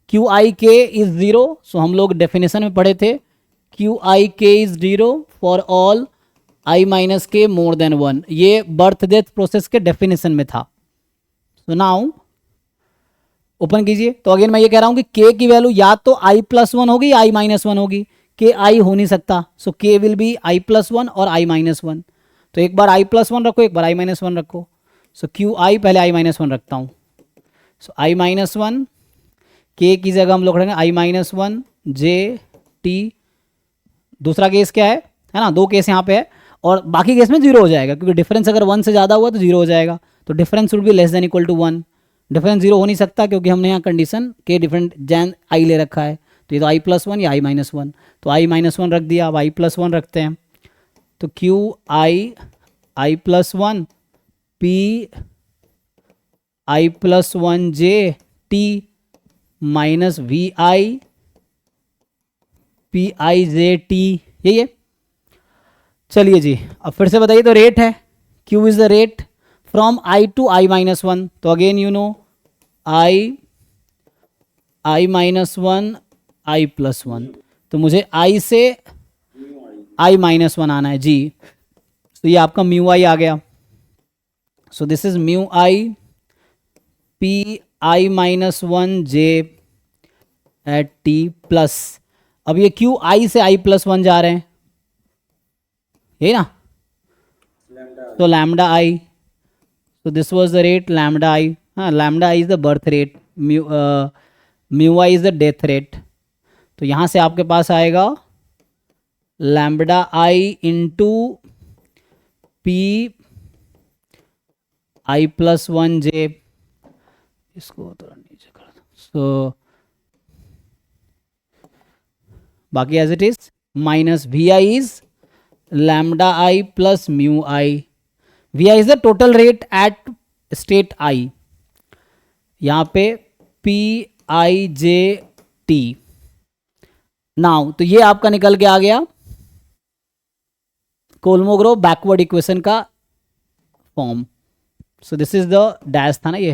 Q आई के इज 0। सो हम लोग डेफिनेशन में पढ़े थे क्यू आई के is 0 for all I minus के मोर देन 1, ये बर्थ डेथ प्रोसेस के डेफिनेशन में था। सो नाउ ओपन कीजिए, तो अगेन मैं ये कह रहा हूं कि के की वैल्यू या तो आई प्लस 1 होगी या आई माइनस 1 होगी, के आई हो नहीं सकता। सो के विल बी आई प्लस 1 और आई माइनस 1। तो एक बार आई प्लस 1 रखो एक बार आई माइनस 1 रखो। सो क्यू आई पहले आई माइनस 1 रखता हूँ। सो आई माइनस 1 के की जगह हम लोग रखेंगे आई माइनस 1 जे टी। दूसरा केस क्या है ना, 2 केस यहाँ पे है और बाकी केस में 0 हो जाएगा क्योंकि डिफरेंस अगर 1 से ज़्यादा हुआ तो 0 हो जाएगा। तो difference would be less than equal to 1। Difference 0 हो नहीं सकता क्योंकि हमने यहाँ कंडीशन के डिफरेंट जैन आई ले रखा है, तो ये तो आई प्लस 1 या आई माइनस 1। तो आई माइनस 1 रख दिया, अब आई प्लस 1 रखते हैं। तो Q i plus 1 p I plus 1 j t minus we i P I J t, यही है। चलिए जी अब फिर से बताइए, तो रेट है Q is the rate from I to I minus 1। तो again you know I minus 1 I plus 1, तो मुझे I से I माइनस 1 आना है जी। तो ये आपका म्यू आई आ गया। सो this is mu I P I minus 1 J at T plus, अब ये क्यू आई से आई प्लस 1 जा रहे हैं, यही ना, तो lambda I. So this was the rate lambda I. Lambda I is the birth rate, mu I is the death rate. तो यहाँ से आपके पास आएगा lambda I into P I plus 1 J, इसको थोड़ा नीचे कर दो। सो बाकी as it is minus we I is lambda I plus mu I। VI इज the total rate at state I, यहाँ पे पी आई जे टी। नाउ तो ये आपका निकल के आ गया कोलमोग्रोव बैकवर्ड इक्वेशन का form. So this is the dash था ना ये,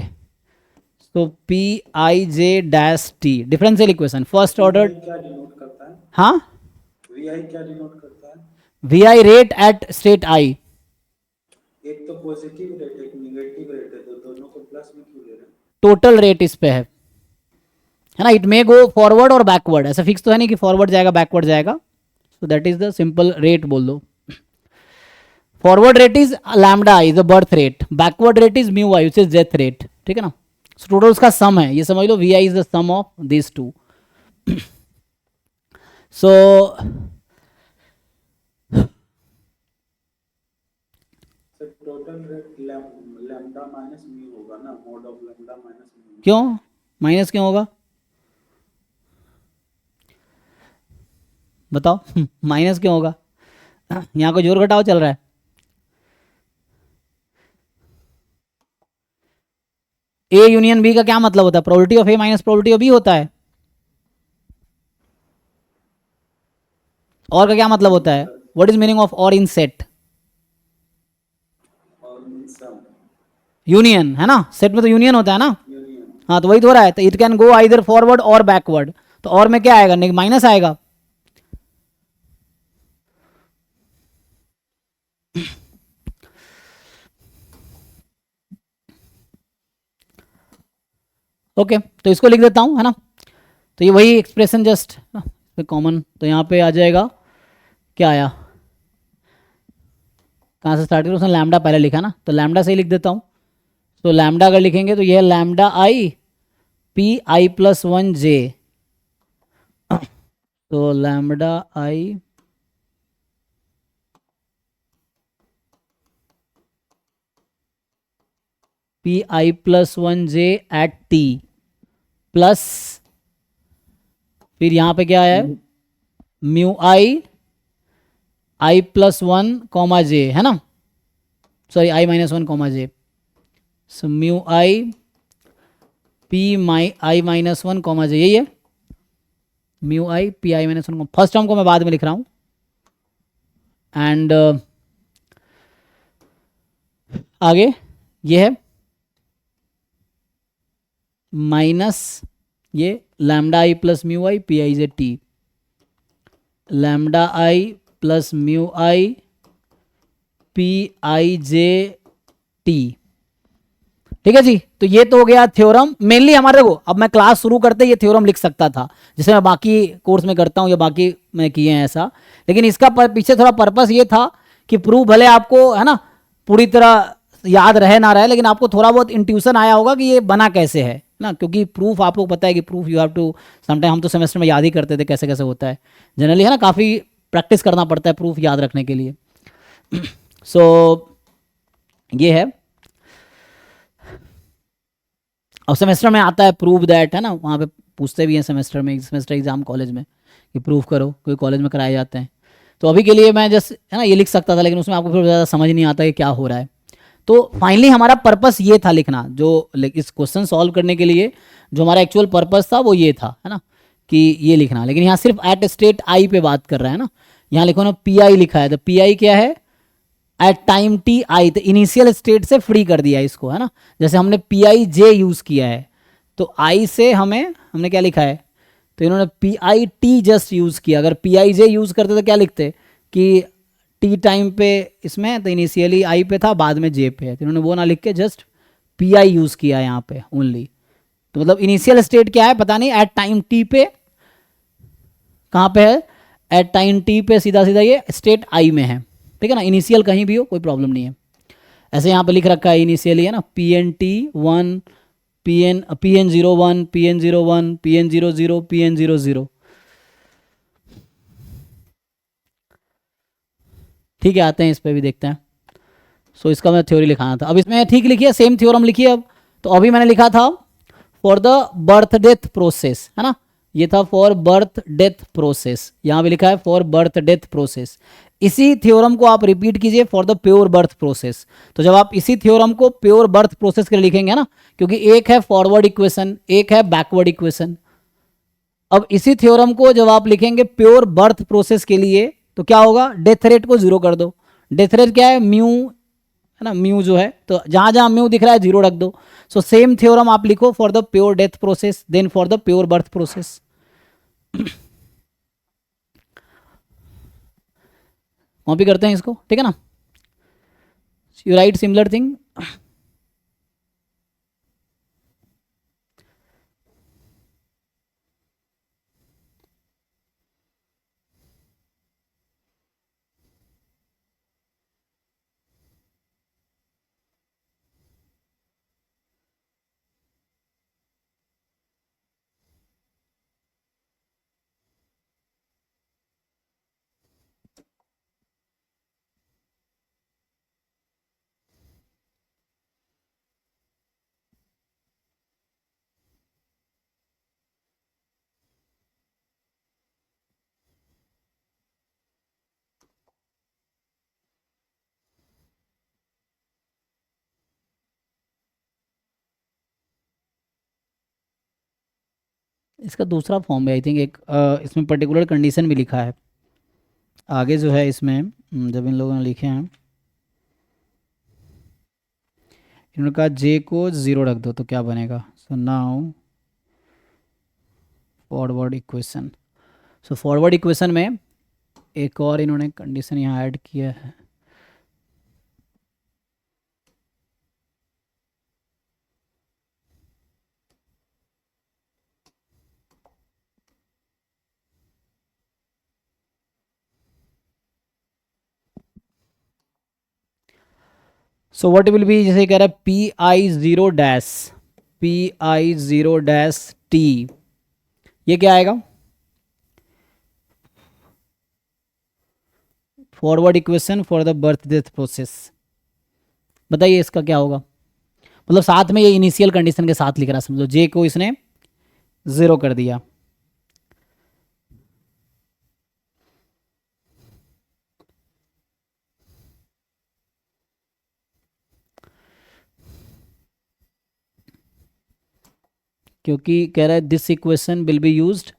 सो पी आई जे dash T differential equation first order. क्या डिनोट करता है? हाँ VI क्या डिनोट करता है? VI रेट एट स्टेट आई। एक तो पॉजिटिव रेट एक निगेटिव रेट है, तो दोनों को प्लस में क्यों ले रहे हैं? टोटल रेट इस पे है ना, इट मे गो फॉरवर्ड और बैकवर्ड, ऐसा फिक्स तो है नहीं कि फॉरवर्ड जाएगा बैकवर्ड जाएगा। So that is the simple rate बोल दो। Forward rate is lambda I the birth rate, backward rate is mu I which is death rate, ठीक है ना। सो टोटल उसका सम है, ये समझ लो V I is the sum of this two. So total rate lambda minus mu होगा ना, mode of lambda minus mu. क्यों माइनस क्यों होगा बताओ? माइनस क्यों होगा? यहाँ को जोर घटाव चल रहा है। ए यूनियन बी का क्या मतलब होता है? Probability of A minus probability of B होता है। और का क्या मतलब होता है? व्हाट इज मीनिंग ऑफ और इन सेट? यूनियन है ना, सेट में तो यूनियन होता है ना। हाँ तो वही तो हो रहा है, तो it can go either forward और बैकवर्ड। तो और में क्या आएगा? माइनस आएगा। ओके तो इसको लिख देता हूँ, है ना। तो ये वही एक्सप्रेशन जस्ट कॉमन, तो यहाँ पे आ जाएगा क्या आया, कहाँ से स्टार्ट करूँ? उसने लैम्डा पहले लिखा ना, तो लैम्डा से ही लिख देता हूँ। तो लैम्डा अगर लिखेंगे तो ये है lambda I P I plus 1 जे। तो lambda I P I plus one J at T plus फिर यहाँ पे क्या है म्यू आई प्लस वन कॉमा जे है ना, sorry I minus one comma J, so mu I P I minus one comma J, यही है mu I P I minus one. First term को मैं बाद में लिख रहा हूँ एंड आगे ये है माइनस ये lambda I plus mu I P I J T, lambda I plus mu I P I J T. ठीक है जी, तो ये तो हो गया थ्योरम मेनली हमारे को। अब मैं क्लास शुरू करते ये थ्योरम लिख सकता था जैसे मैं बाकी कोर्स में करता हूँ या बाकी मैं किए हैं ऐसा, लेकिन इसका पीछे थोड़ा पर्पस ये था कि प्रूफ भले आपको है ना पूरी तरह याद रहे ना रहे, लेकिन आपको थोड़ा बहुत इंट्यूशन आया होगा कि ये बना कैसे है ना, क्योंकि प्रूफ आपको पता है कि proof you have to sometime, हम तो सेमेस्टर में याद ही करते थे कैसे कैसे होता है जनरली है ना, काफ़ी प्रैक्टिस करना पड़ता है प्रूफ याद रखने के लिए। सो ये है, और सेमेस्टर में आता है प्रूव दैट है ना, वहाँ पे पूछते भी हैं सेमेस्टर में, सेमेस्टर एग्जाम कॉलेज में कि प्रूफ करो, कोई कॉलेज में कराए जाते हैं। तो अभी के लिए मैं जस्ट है ना ये लिख सकता था, लेकिन उसमें आपको फिर ज़्यादा समझ नहीं आता कि क्या हो रहा है। तो फाइनली हमारा पर्पस ये था लिखना, जो इस क्वेश्चन सॉल्व करने के लिए जो हमारा एक्चुअल पर्पस था वो ये था है ना कि ये लिखना, लेकिन यहाँ सिर्फ एट स्टेट आई पे बात कर रहा है ना। यहाँ लिखो ना पी आई लिखा है, तो पी आई क्या है एट टाइम टी आई, तो इनिशियल स्टेट से फ्री कर दिया इसको है ना। जैसे हमने पी आई जे यूज़ किया है तो आई से हमने क्या लिखा है, तो इन्होंने P I T just use किया। अगर पी आई जे यूज़ करते तो क्या लिखते कि टी टाइम पे इसमें तो इनिशियली आई पे था बाद में जे पे है, तो इन्होंने वो ना लिख के जस्ट पी आई यूज़ किया यहाँ पे ओनली। तो मतलब इनिशियल स्टेट क्या है पता नहीं, एट टाइम टी पे कहाँ पे है, एट टाइम टी पे सीधा सीधा ये स्टेट आई में है, ठीक है ना। इनिशियल कहीं भी हो कोई प्रॉब्लम नहीं है, ऐसे यहाँ पे लिख रखा है इनिशियली है ना, p n t one p n 01 p n 01 p n 00 p n 00। ठीक है, आते हैं इस पे भी देखते हैं। सो इसका मैं थ्योरी लिखाना था, अब इसमें ठीक लिखिए सेम थ्योरम लिखिए। अब तो अभी मैंने लिखा था for the birth death process है ना, ये था फॉर बर्थ डेथ प्रोसेस, यहाँ भी लिखा है फॉर बर्थ डेथ प्रोसेस। इसी थ्योरम को आप रिपीट कीजिए for the pure birth process. तो जब आप इसी थ्योरम को प्योर बर्थ प्रोसेस के लिए लिखेंगे ना, क्योंकि एक है फॉरवर्ड इक्वेशन एक है बैकवर्ड इक्वेशन, अब इसी थ्योरम को जब आप लिखेंगे प्योर बर्थ प्रोसेस के लिए तो क्या होगा, डेथ रेट को जीरो कर दो। डेथ रेट क्या है म्यू है ना, म्यू जो है, तो जहां जहां म्यू दिख रहा है जीरो रख दो। सो सेम थ्योरम आप लिखो for the pure death process then for the pure birth process. Copy करते हैं इसको, ठीक है ना, यू राइट सिमिलर थिंग। इसका दूसरा फॉर्म है आई थिंक, एक इसमें पर्टिकुलर कंडीशन भी लिखा है आगे जो है इसमें, जब इन लोगों ने लिखे हैं इन्होंने कहा जे को ज़ीरो रख दो तो क्या बनेगा। सो नाउ फॉरवर्ड इक्वेशन, सो फॉरवर्ड इक्वेशन में एक और इन्होंने कंडीशन यहाँ ऐड किया है। सो व्हाट विल बी, जैसे कह रहा है पी आई ज़ीरो डैश टी, ये क्या आएगा forward equation for the birth death process. बताइए इसका क्या होगा, मतलब साथ में ये इनिशियल कंडीशन के साथ लिख रहा है, समझो जे को इसने 0 कर दिया। क्योंकि कह रहा है this equation will be used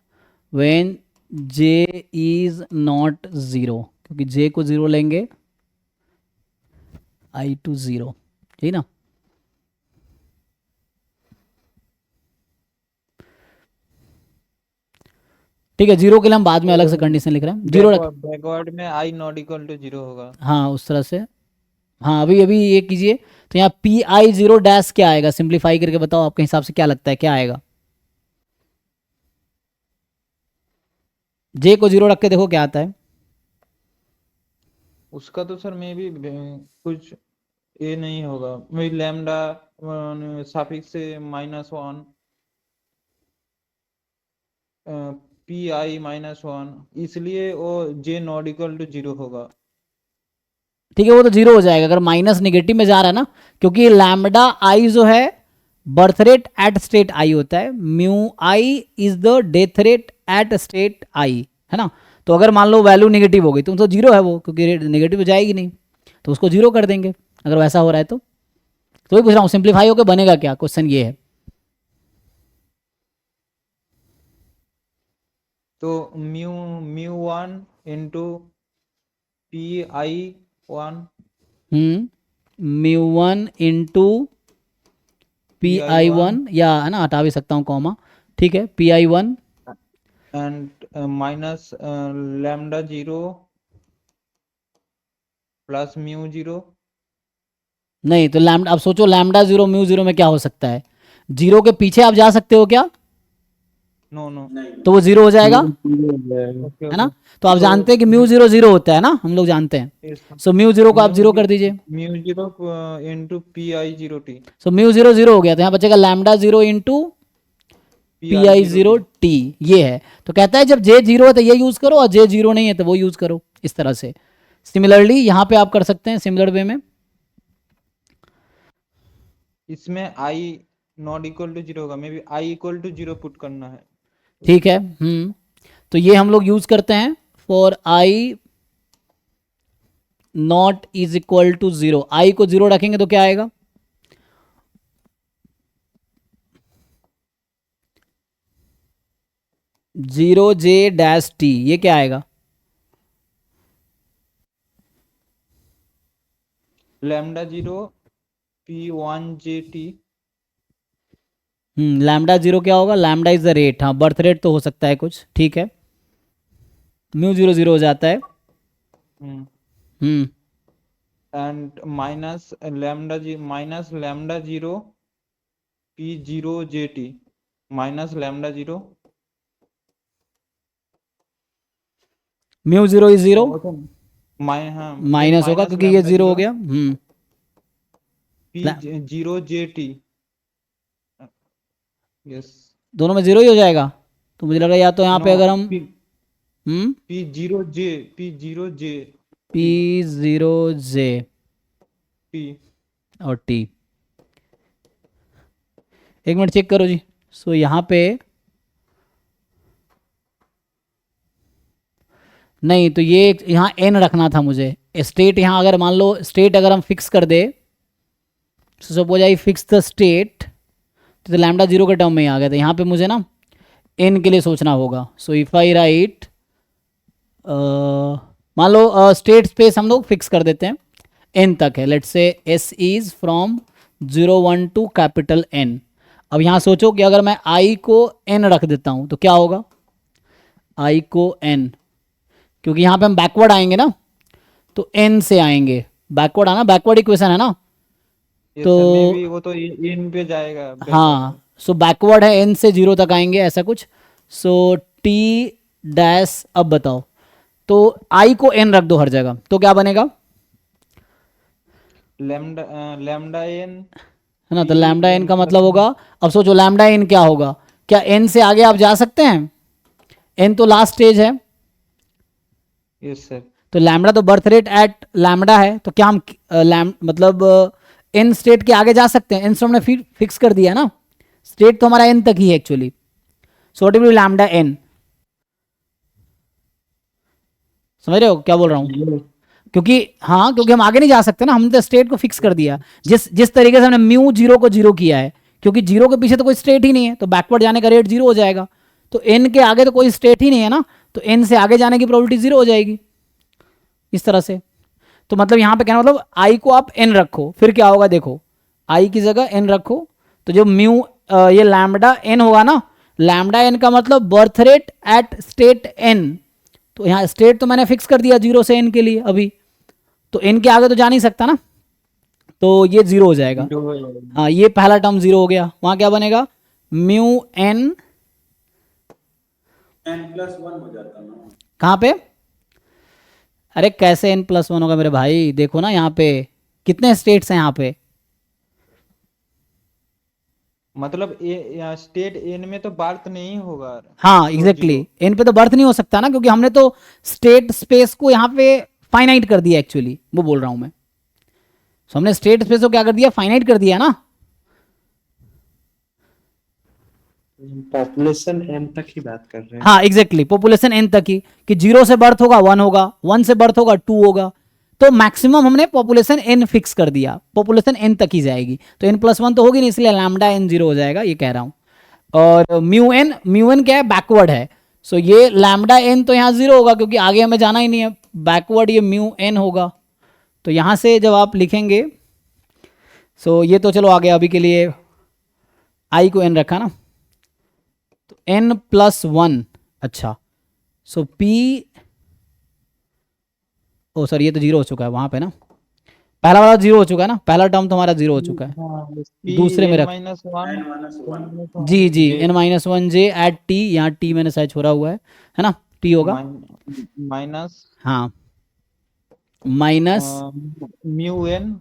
when J is not 0, क्योंकि जे को 0 लेंगे आई टू 0, ठीक ना। ठीक है, 0 के लिए हम बाद में अलग से कंडीशन लिख रहे हैं, 0 रख, बैकवर्ड में आई नॉट इक्वल टू 0 होगा। हाँ उस तरह से। हाँ अभी अभी ये कीजिए, तो यहाँ पी आई 0 डैश क्या आएगा, सिंप्लीफाई करके बताओ आपके हिसाब से क्या लगता है क्या आएगा। जे को 0 रख के देखो क्या आता है। उसका तो सर मे भी कुछ ये नहीं होगा, मे लैम्डा साफिक्स से -1 पी आई -1, इसलिए वो जे नॉट इक्वल टू 0 होगा। ठीक है, वो तो 0 हो जाएगा अगर माइनस नेगेटिव में जा रहा है ना, क्योंकि लैम्डा आई जो है birth rate at state I होता है, mu I is the death rate at state I, है ना। तो अगर मान लो वैल्यू नेगेटिव हो गई तो 0 है वो, क्योंकि नेगेटिव हो जाएगी नहीं, तो उसको 0 कर देंगे अगर वैसा हो रहा है तो वही पूछ रहा हूँ सिंप्लीफाई होकर बनेगा क्या, क्वेश्चन ये है। तो म्यू 1 इंटू पी आई 1 म्यू 1 इंटू पी आई 1, या है ना हटा भी सकता हूँ कॉमा, ठीक है, P I 1 and minus lambda 0 plus mu 0। नहीं तो लैम्डा, अब सोचो लैम्डा 0 म्यू 0 में क्या हो सकता है, 0 के पीछे आप जा सकते हो क्या, नो नो, तो वो 0 हो जाएगा, ओके है ना। तो आप जानते हैं कि म्यू 0 0 होता है ना, हम लोग जानते हैं। सो म्यू 0 को आप 0 कर दीजिए, म्यू 0 इंटू पी आई 0 टी, सो म्यू 0 0 हो गया, तो यहाँ बचेगा लैम्डा 0 इंटू पी आई 0 टी, ये है। तो कहता है जब जे 0 है तो ये यूज करो, और जे 0 नहीं है तो वो यूज करो, इस तरह से। सिमिलरली यहाँ पे आप कर सकते हैं सिमिलर वे में। इसमें आई नॉट इक्वल टू 0 होगा, may be i equal to 0 put करना है। ठीक है, तो ये हम लोग यूज करते हैं for i not is equal to 0, i को 0 रखेंगे तो क्या आएगा, जीरो जे डैश टी, ये क्या आएगा, लैम्डा 0 p1 जे टी। लैम्डा 0 क्या होगा, लैम्डा इज द रेट, हाँ बर्थ रेट तो हो सकता है कुछ, ठीक है, म्यू 0 0 हो जाता है। And minus lambda 0 p0 J t minus lambda 0 mu 0 is 0, minus होगा क्योंकि ये 0 हो गया। p0 जे टी, यस दोनों में 0 ही हो जाएगा, तो मुझे लग रहा है या तो यहाँ पे अगर हम p0 जे P0 J p और T, एक मिनट चेक करो जी। सो यहाँ पे नहीं, तो ये यहाँ n रखना था मुझे, स्टेट यहाँ अगर मान लो स्टेट अगर हम फिक्स कर दे, suppose I fix the state, तो लैम्डा 0 के टर्म में ही आ गया था, यहाँ पे मुझे ना n के लिए सोचना होगा। सो इफ आई राइट, मान लो स्टेट स्पेस हम लोग फिक्स कर देते हैं n तक है, let's say s is from 0 1 to capital N। अब यहाँ सोचो कि अगर मैं i को n रख देता हूँ तो क्या होगा, i को n, क्योंकि यहाँ पे हम बैकवर्ड आएंगे ना, तो n से आएंगे, बैकवर्ड आना, बैकवर्ड इक्वेशन है ना, तो वो तो इन पे जाएगा। हाँ, सो बैकवर्ड है, n से 0 तक आएंगे ऐसा कुछ। सो t डैश, अब बताओ, तो i को n रख दो हर जगह, तो क्या बनेगा, लैम्डा n है ना। तो लैम्डा n का मतलब होगा, अब सोचो लैम्डा n क्या होगा, क्या n से आगे आप जा सकते हैं, n तो लास्ट स्टेज है, यस सर। तो लैम्डा तो बर्थ रेट एट लैम्डा है, तो क्या हम मतलब एन स्टेट के आगे जा सकते हैं, एन से हमने फिर फिक्स कर दिया ना, स्टेट तो हमारा एन तक ही है actually. So what will lambda n, समझ रहे हो क्या बोल रहा हूँ? क्योंकि हाँ, क्योंकि हम आगे नहीं जा सकते ना, हमने तो स्टेट को फिक्स कर दिया। जिस जिस तरीके से हमने म्यू जीरो को जीरो किया है, क्योंकि जीरो के पीछे तो कोई स्टेट ही नहीं है, तो बैकवर्ड जाने का रेट जीरो हो जाएगा। तो एन के आगे तो कोई स्टेट ही नहीं है ना, तो एन से आगे जाने की प्रोबेबिलिटी जीरो हो जाएगी इस तरह से। तो मतलब यहाँ पे कहना मतलब आई को आप एन रखो, फिर क्या होगा देखो, आई की जगह एन रखो, तो जो म्यू ये लैम्डा एन होगा ना, लैम्डा एन का मतलब birth rate at state n. तो यहाँ स्टेट तो मैंने फिक्स कर दिया जीरो से एन के लिए अभी, तो एन के आगे तो जा नहीं सकता ना, तो ये जीरो हो जाएगा। जीरो हो जाएगा। हाँ, ये पहला टर्म जीरो हो गया। वहाँ क्या बनेगा, म्यू एन, n+1 हो जाता ना। कहाँ पे, अरे कैसे n प्लस वन होगा मेरे भाई, देखो ना यहाँ पे कितने स्टेट्स हैं यहाँ पे। मतलब ये स्टेट एन में तो बार्थ नहीं होगा। हाँ एग्जैक्टली exactly. एन पे तो बर्थ नहीं हो सकता ना, क्योंकि हमने तो स्टेट स्पेस को यहाँ पे फाइनाइट कर दिया एक्चुअली, वो बोल रहा हूँ मैं। So, हमने स्टेट स्पेस को क्या कर दिया, फाइनाइट कर दिया ना। पॉपुलेशन एन तक ही बात कर रहे हैं। हाँ एग्जैक्टली, पॉपुलेशन एन तक ही, कि जीरो से बर्थ होगा वन होगा, वन से बर्थ होगा टू होगा, तो मैक्सिमम हमने पॉपुलेशन एन फिक्स कर दिया, पॉपुलेशन एन तक ही जाएगी, तो एन प्लस वन तो होगी नहीं, इसलिए लैम्डा एन जीरो हो जाएगा, ये कह रहा हूँ। और म्यू एन क्या है, बैकवर्ड है। सो ये लैम्डा एन तो यहाँ जीरो होगा, क्योंकि आगे हमें जाना ही नहीं है, बैकवर्ड ये म्यू एन होगा। तो यहाँ से जब आप लिखेंगे, सो ये तो चलो आ गया अभी के लिए, आई को एन रखा ना, तो एन प्लस वन, अच्छा सो पी, ओ सर ये तो जीरो हो चुका है वहाँ पे ना, पहला वाला जीरो हो चुका है ना, पहला टर्म तो हमारा जीरो हो चुका है। दूसरे में रख, n-1 जी जी, n minus one J at t, यहाँ टी मैंने शायद छोड़ा हुआ है ना, टी होगा माइनस हाँ, माइनस, म्यू एन,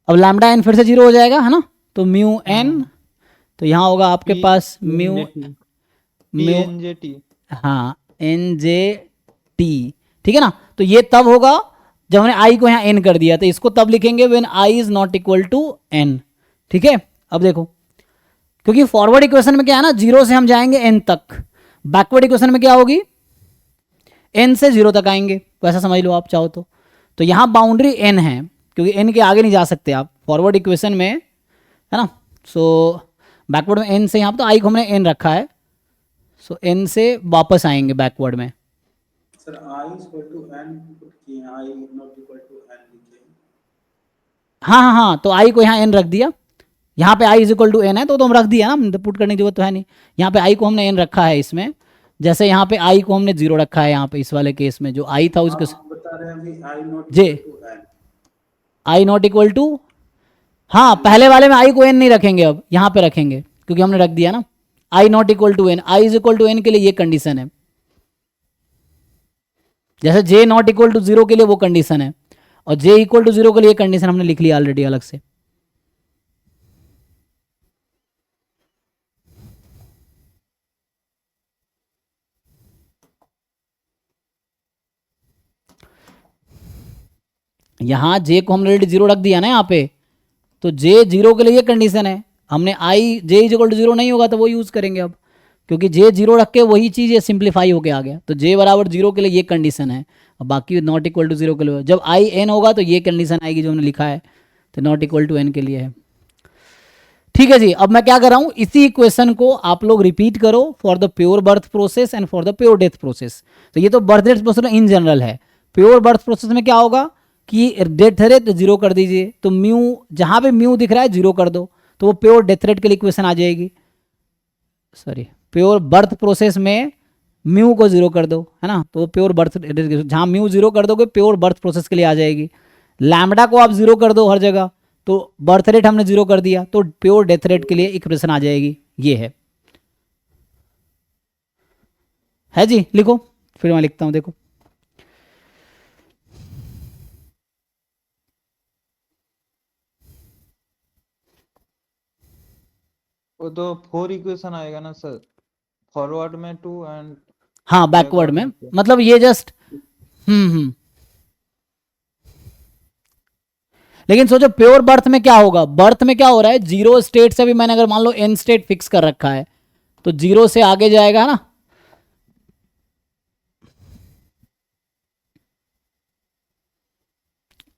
अब लैम्डा एन फिर से जीरो हो जाएगा है ना, तो म्यू एन, तो यहाँ होगा आपके पास म्यू एन जे टी, हाँ एन जे टी, ठीक है ना। तो ये तब होगा जब हमने आई को यहाँ एन कर दिया, तो इसको तब लिखेंगे when i is not equal to n, ठीक है। अब देखो, क्योंकि फॉरवर्ड इक्वेशन में क्या है ना, जीरो से हम जाएंगे एन तक, बैकवर्ड इक्वेशन में क्या होगी, एन से जीरो तक आएंगे, वैसा समझ लो आप चाहो तो यहाँ बाउंड्री एन है, क्योंकि एन के आगे नहीं जा सकते आप फॉरवर्ड इक्वेशन में, है ना। सो बैकवर्ड में एन से, यहाँ पर तो आई को हमने एन रखा है, सो एन से वापस आएंगे बैकवर्ड में। सर i=n पुट किए, i=n लिखे। हाँ हाँ हाँ, तो आई को यहाँ एन रख दिया, यहाँ पे आई इज इक्वल टू एन है, तो हम रख दिया ना, पुट करने की जरूरत तो है नहीं। यहाँ पे आई को हमने एन रखा है इसमें, जैसे यहाँ पे आई को हमने जीरो रखा है, यहाँ पे इस वाले केस में जो आई था उसके आप बता रहे हैं अभी j i=n। I not equal to, हाँ पहले वाले में आई को एन नहीं रखेंगे, अब यहाँ पे रखेंगे, क्योंकि हमने रख दिया ना I not equal to N, I is equal to N के लिए ये कंडीशन है, जैसे J not equal to zero के लिए वो कंडीशन है, और जे इक्वल टू जीरो के लिए कंडीशन हमने लिख लिया ऑलरेडी अलग से। यहां जे को हमने ऑलरेडी जीरो रख दिया ना यहाँ पे, तो जे जीरो के लिए ये कंडीशन है, हमने आई जे इज इक्वल टू जीरो नहीं होगा तो वो यूज करेंगे अब, क्योंकि जे जीरो रख के वही चीज़ ये सिंप्लीफाई होके आ गया, तो जे बराबर जीरो के लिए ये कंडीशन है, और बाकी नॉट इक्वल टू जीरो के लिए जब आई एन होगा तो ये कंडीशन आएगी जो हमने लिखा है, तो नॉट इक्वल टू एन के लिए है। ठीक है जी, अब मैं क्या कर रहा हूँ, इसी इक्वेशन को आप लोग रिपीट करो for the pure birth process and for the pure death process. तो ये तो birth death process in general है, प्योर बर्थ प्रोसेस में क्या होगा कि डेथ रेट जीरो कर दीजिए, तो म्यू जहाँ पे म्यू दिख रहा है जीरो कर दो, तो वो प्योर डेथ रेट के लिए इक्वेशन आ जाएगी। सॉरी, प्योर बर्थ प्रोसेस में म्यू को जीरो कर दो, है ना, तो प्योर बर्थ, जहाँ म्यू जीरो कर दोगे प्योर बर्थ प्रोसेस के लिए आ जाएगी। लैम्डा को आप जीरो कर दो हर जगह, तो बर्थ रेट हमने जीरो कर दिया, तो प्योर डेथ रेट के लिए इक्वेशन आ जाएगी, ये है जी। लिखो, फिर मैं लिखता हूँ, देखो वो तो 4 इक्वेशन आएगा ना सर, फॉरवर्ड में 2 एंड हाँ बैकवर्ड में, मतलब ये जस्ट लेकिन सोचो प्योर बर्थ में क्या होगा, बर्थ में क्या हो रहा है, जीरो स्टेट से भी मैंने अगर मान लो एन स्टेट फिक्स कर रखा है तो जीरो से आगे जाएगा ना,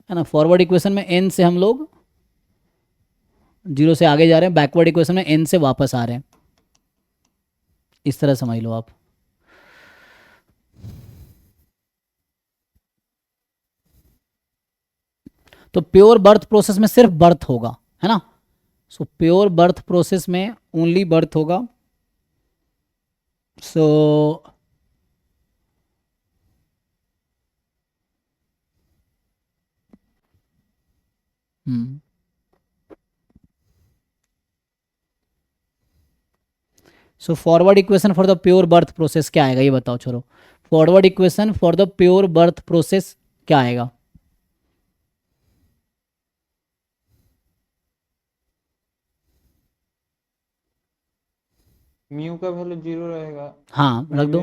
है ना। फॉरवर्ड इक्वेशन में एन से हम लोग जीरो से आगे जा रहे हैं, बैकवर्ड इक्वेशन में एन से वापस आ रहे हैं, इस तरह समझ लो आप। तो प्योर बर्थ प्रोसेस में सिर्फ बर्थ होगा, है ना। सो प्योर बर्थ प्रोसेस में ओनली बर्थ होगा। So so forward equation for the pure birth process क्या आएगा, ये बताओ। चलो forward equation for the pure birth process क्या आएगा। म्यू का वैल्यू 0 रहेगा, हाँ रख दो।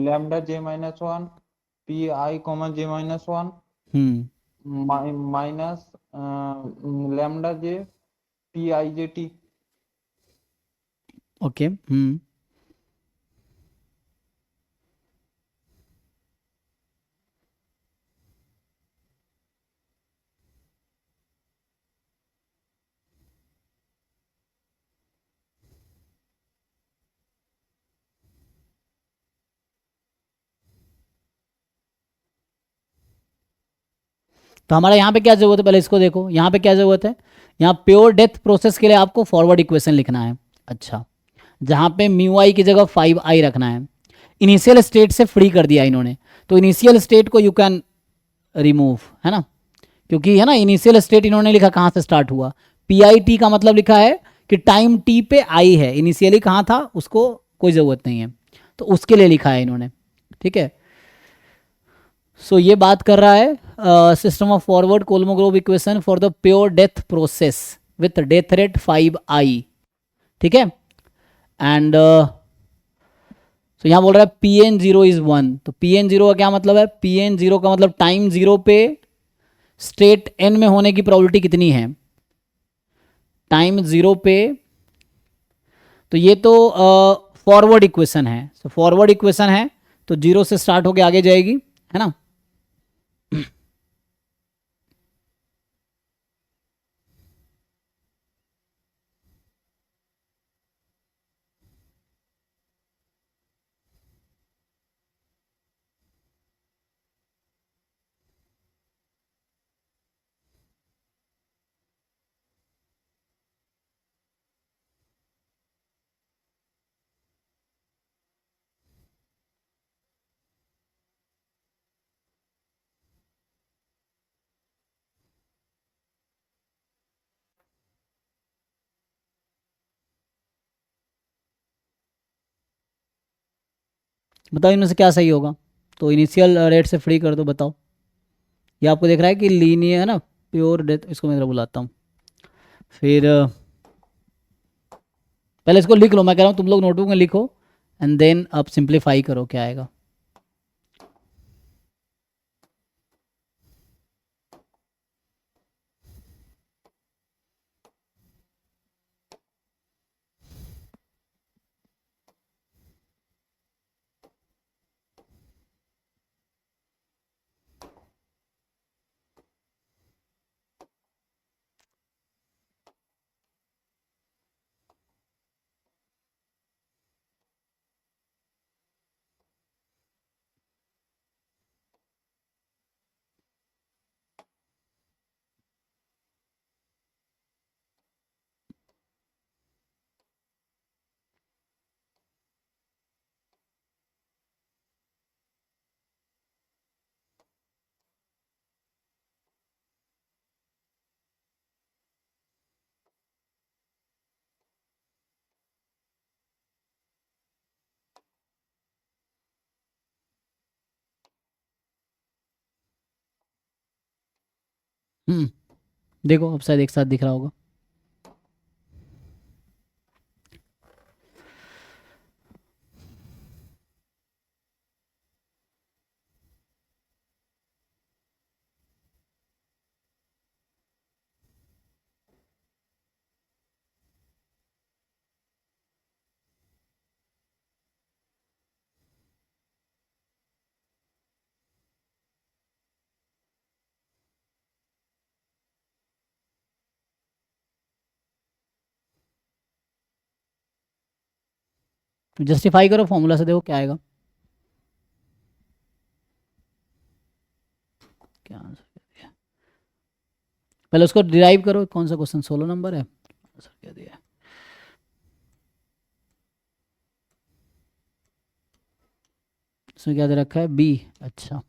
Lambda J minus one P I comma J minus one minus lambda J P I J T. Okay तो हमारा यहाँ पे क्या जरूरत है, पहले इसको देखो, यहाँ पे क्या जरूरत है, यहाँ प्योर डेथ प्रोसेस के लिए आपको फॉरवर्ड इक्वेशन लिखना है। अच्छा, जहाँ पे म्यू आई की जगह 5i रखना है। इनिशियल स्टेट से फ्री कर दिया इन्होंने, तो इनिशियल स्टेट को यू कैन रिमूव, है ना, क्योंकि है ना इनिशियल स्टेट इन्होंने लिखा कहाँ से स्टार्ट हुआ, पी आई टी का मतलब लिखा है कि टाइम टी पे आई है, इनिशियली कहाँ था उसको कोई ज़रूरत नहीं है, तो उसके लिए लिखा है इन्होंने, ठीक है। सो ये बात कर रहा है system of forward Kolmogorov equation for the pure death process with death rate 5i, ठीक है। एंड तो यहाँ बोल रहा है पी एन जीरो इज 1, तो पी एन जीरो का क्या मतलब है, पी एन जीरो का मतलब टाइम जीरो पे स्टेट एन में होने की प्रोबेबिलिटी कितनी है, टाइम जीरो पे। तो ये तो फॉरवर्ड इक्वेशन है, तो फॉरवर्ड इक्वेशन है तो जीरो से स्टार्ट होके आगे जाएगी, है ना। बताओ इनमें से क्या सही होगा, तो इनिशियल रेट से फ्री कर दो, बताओ। ये आपको देख रहा है कि लीनियर है ना, प्योर डेथ, इसको मैं ज़रा बुलाता हूँ। फिर पहले इसको लिख लो, मैं कह रहा हूँ तुम लोग नोटबुक में लिखो एंड देन आप सिंप्लीफाई करो क्या आएगा। देखो अब शायद एक साथ दिख रहा होगा। जस्टिफाई करो फॉर्मूला से, देखो क्या आएगा, क्या आंसर दिया। पहले उसको डिराइव करो, कौन सा क्वेश्चन, 16 नंबर है, आंसर क्या दिया है। इसमें क्या दे रखा है, बी। अच्छा,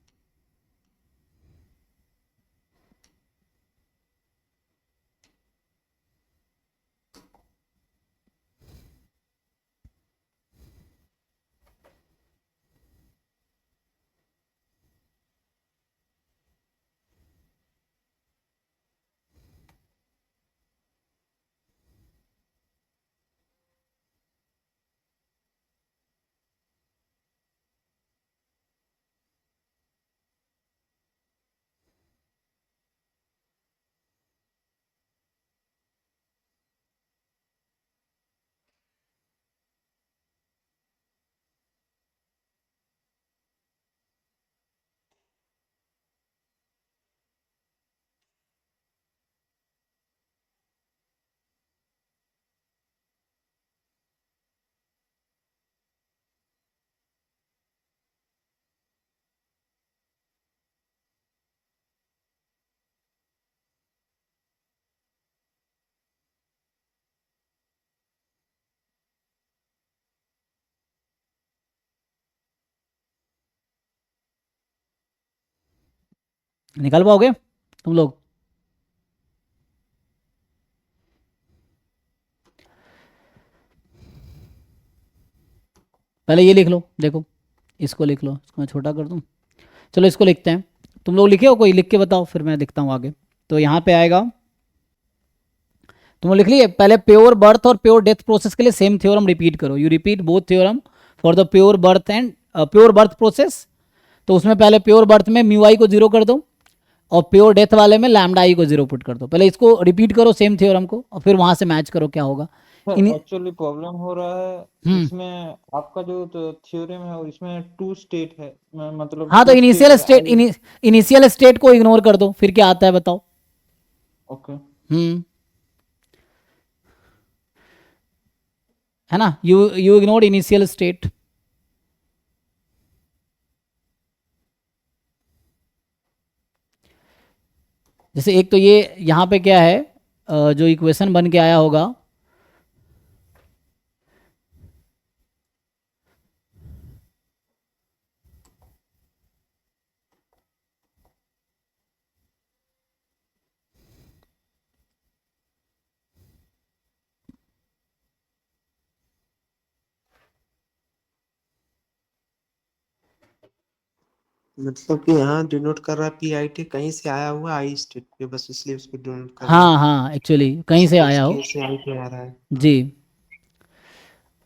निकाल पाओगे तुम लोग? पहले ये लिख लो, देखो इसको लिख लो, इसको मैं छोटा कर दूं। चलो इसको लिखते हैं, तुम लोग लिखे हो, कोई लिख के बताओ फिर मैं दिखता हूँ आगे। तो यहाँ पे आएगा, तुम लोग लिख लिए, पहले प्योर बर्थ और प्योर डेथ प्रोसेस के लिए सेम थ्योरम रिपीट करो, you repeat both theorem for the pure birth and pure birth process. तो उसमें पहले प्योर बर्थ में म्यू आई को 0 कर दो, और प्योर डेथ वाले में लैम्डा आई को 0 पुट कर दो। पहले इसको रिपीट करो सेम थ्योरम को, और फिर वहां से मैच करो क्या होगा। एक्चुअली प्रॉब्लम हो रहा है इसमें, आपका जो थ्योरम है और इसमें 2 स्टेट है, मतलब हाँ, तो 2 इनिशियल स्टेट है। स्टेट, इनिशियल स्टेट को इग्नोर कर दो, फिर क्या आता है बताओ। ओके, है ना, यू इग्नोर इनिशियल स्टेट। जैसे एक तो ये यहाँ पे क्या है, जो इक्वेशन बन के आया होगा, मतलब कि यहाँ डिनोट कर रहा है पीआईटी कहीं से आया हुआ आई स्टेट पे, बस इसलिए उसको डिनोट कर रहा है। हाँ हाँ, एक्चुअली कहीं से आया हो। से आई पे आ रहा है। जी,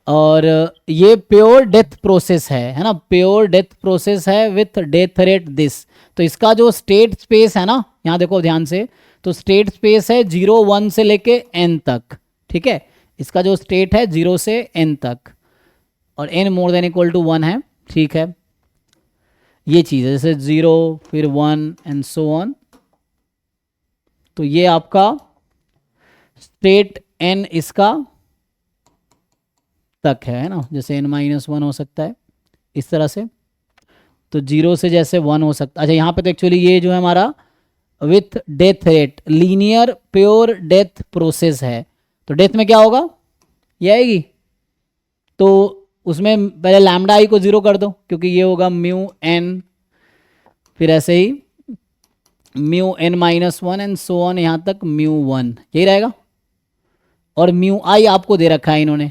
और ये प्योर डेथ प्रोसेस है ना, प्योर डेथ प्रोसेस है विथ डेथ रेट दिस। तो इसका जो स्टेट स्पेस है ना, यहाँ देखो ध्यान से, तो स्टेट स्पेस है 0 1 से लेके n तक, ठीक है। इसका जो स्टेट है 0 से n तक, और n more than equal to 1 है, ठीक है। ये चीज़ है, जैसे 0 फिर 1 एंड सो ऑन। तो ये आपका स्टेट n इसका तक है ना, जैसे n-1 हो सकता है इस तरह से। तो 0 से जैसे 1 हो सकता है। अच्छा, यहाँ पे तो एक्चुअली ये जो है हमारा with death rate linear pure death process है। तो डेथ में क्या होगा, ये आएगी, तो उसमें पहले लैम्डा आई को 0 कर दो, क्योंकि ये होगा म्यू n, फिर ऐसे ही mu n-1 and so on यहाँ तक म्यू 1, यही रहेगा। और म्यू आई आपको दे रखा है इन्होंने,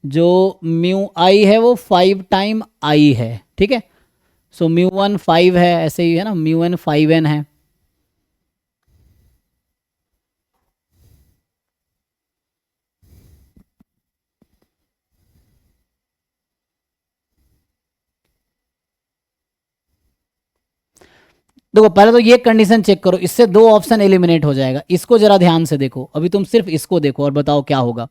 जो म्यू आई है वो 5 टाइम आई है, ठीक है। सो म्यू 1 5 है, ऐसे ही है ना, म्यू n 5n है। देखो पहले तो ये कंडीशन चेक करो, इससे 2 ऑप्शन एलिमिनेट हो जाएगा। इसको जरा ध्यान से देखो, अभी तुम सिर्फ इसको देखो और बताओ क्या होगा।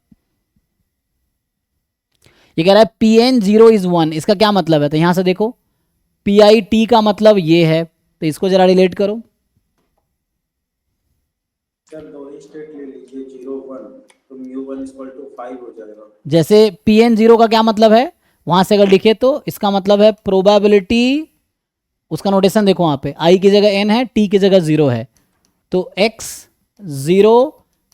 ये कह रहा है Pn 0 इज 1, इसका क्या मतलब है, तो यहां से देखो PIT का मतलब ये है, तो इसको जरा रिलेट करो। सर दो ही स्टेट ले लीजिए 0 1, तो μ1 = 5 हो जाएगा। जैसे Pn0 का क्या मतलब है, वहां से अगर लिखे तो इसका मतलब है प्रोबेबिलिटी, उसका नोटेशन देखो वहां पे i की जगह n है, t की जगह 0 है, तो x0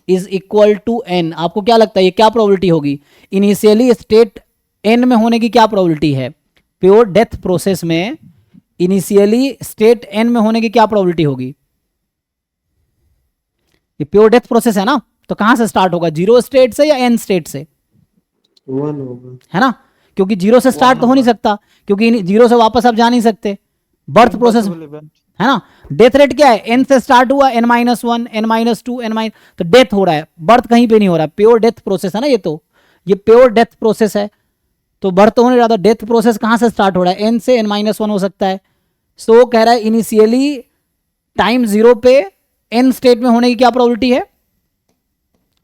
is equal to n। आपको क्या लगता है ये क्या प्रोबेबिलिटी होगी, इनिशियली स्टेट n में होने की क्या प्रोबेबिलिटी है, प्योर डेथ प्रोसेस में इनिशियली स्टेट n में होने की क्या प्रोबेबिलिटी होगी, ये प्योर डेथ प्रोसेस है ना, तो कहां से स्टार्ट होगा, 0 स्टेट से या n स्टेट से, 1 होगा। है ना, क्योंकि 0 से स्टार्ट तो हो नहीं सकता, क्योंकि 0 से वापस आप जा नहीं सकते, बर्थ प्रोसेस Impossible event. है ना। डेथ रेट क्या है, n से स्टार्ट हुआ, n-1 n-2 n-, तो डेथ हो रहा है, बर्थ कहीं पे नहीं हो रहा है, प्योर डेथ प्रोसेस है ना, ये प्योर डेथ प्रोसेस है, तो बर्थ तो होने रहा था, डेथ प्रोसेस कहां से स्टार्ट हो रहा है, n से n-1 हो सकता है। सो कह रहा है इनिशियली टाइम 0 पे n स्टेट में होने की क्या प्रोबेबिलिटी है,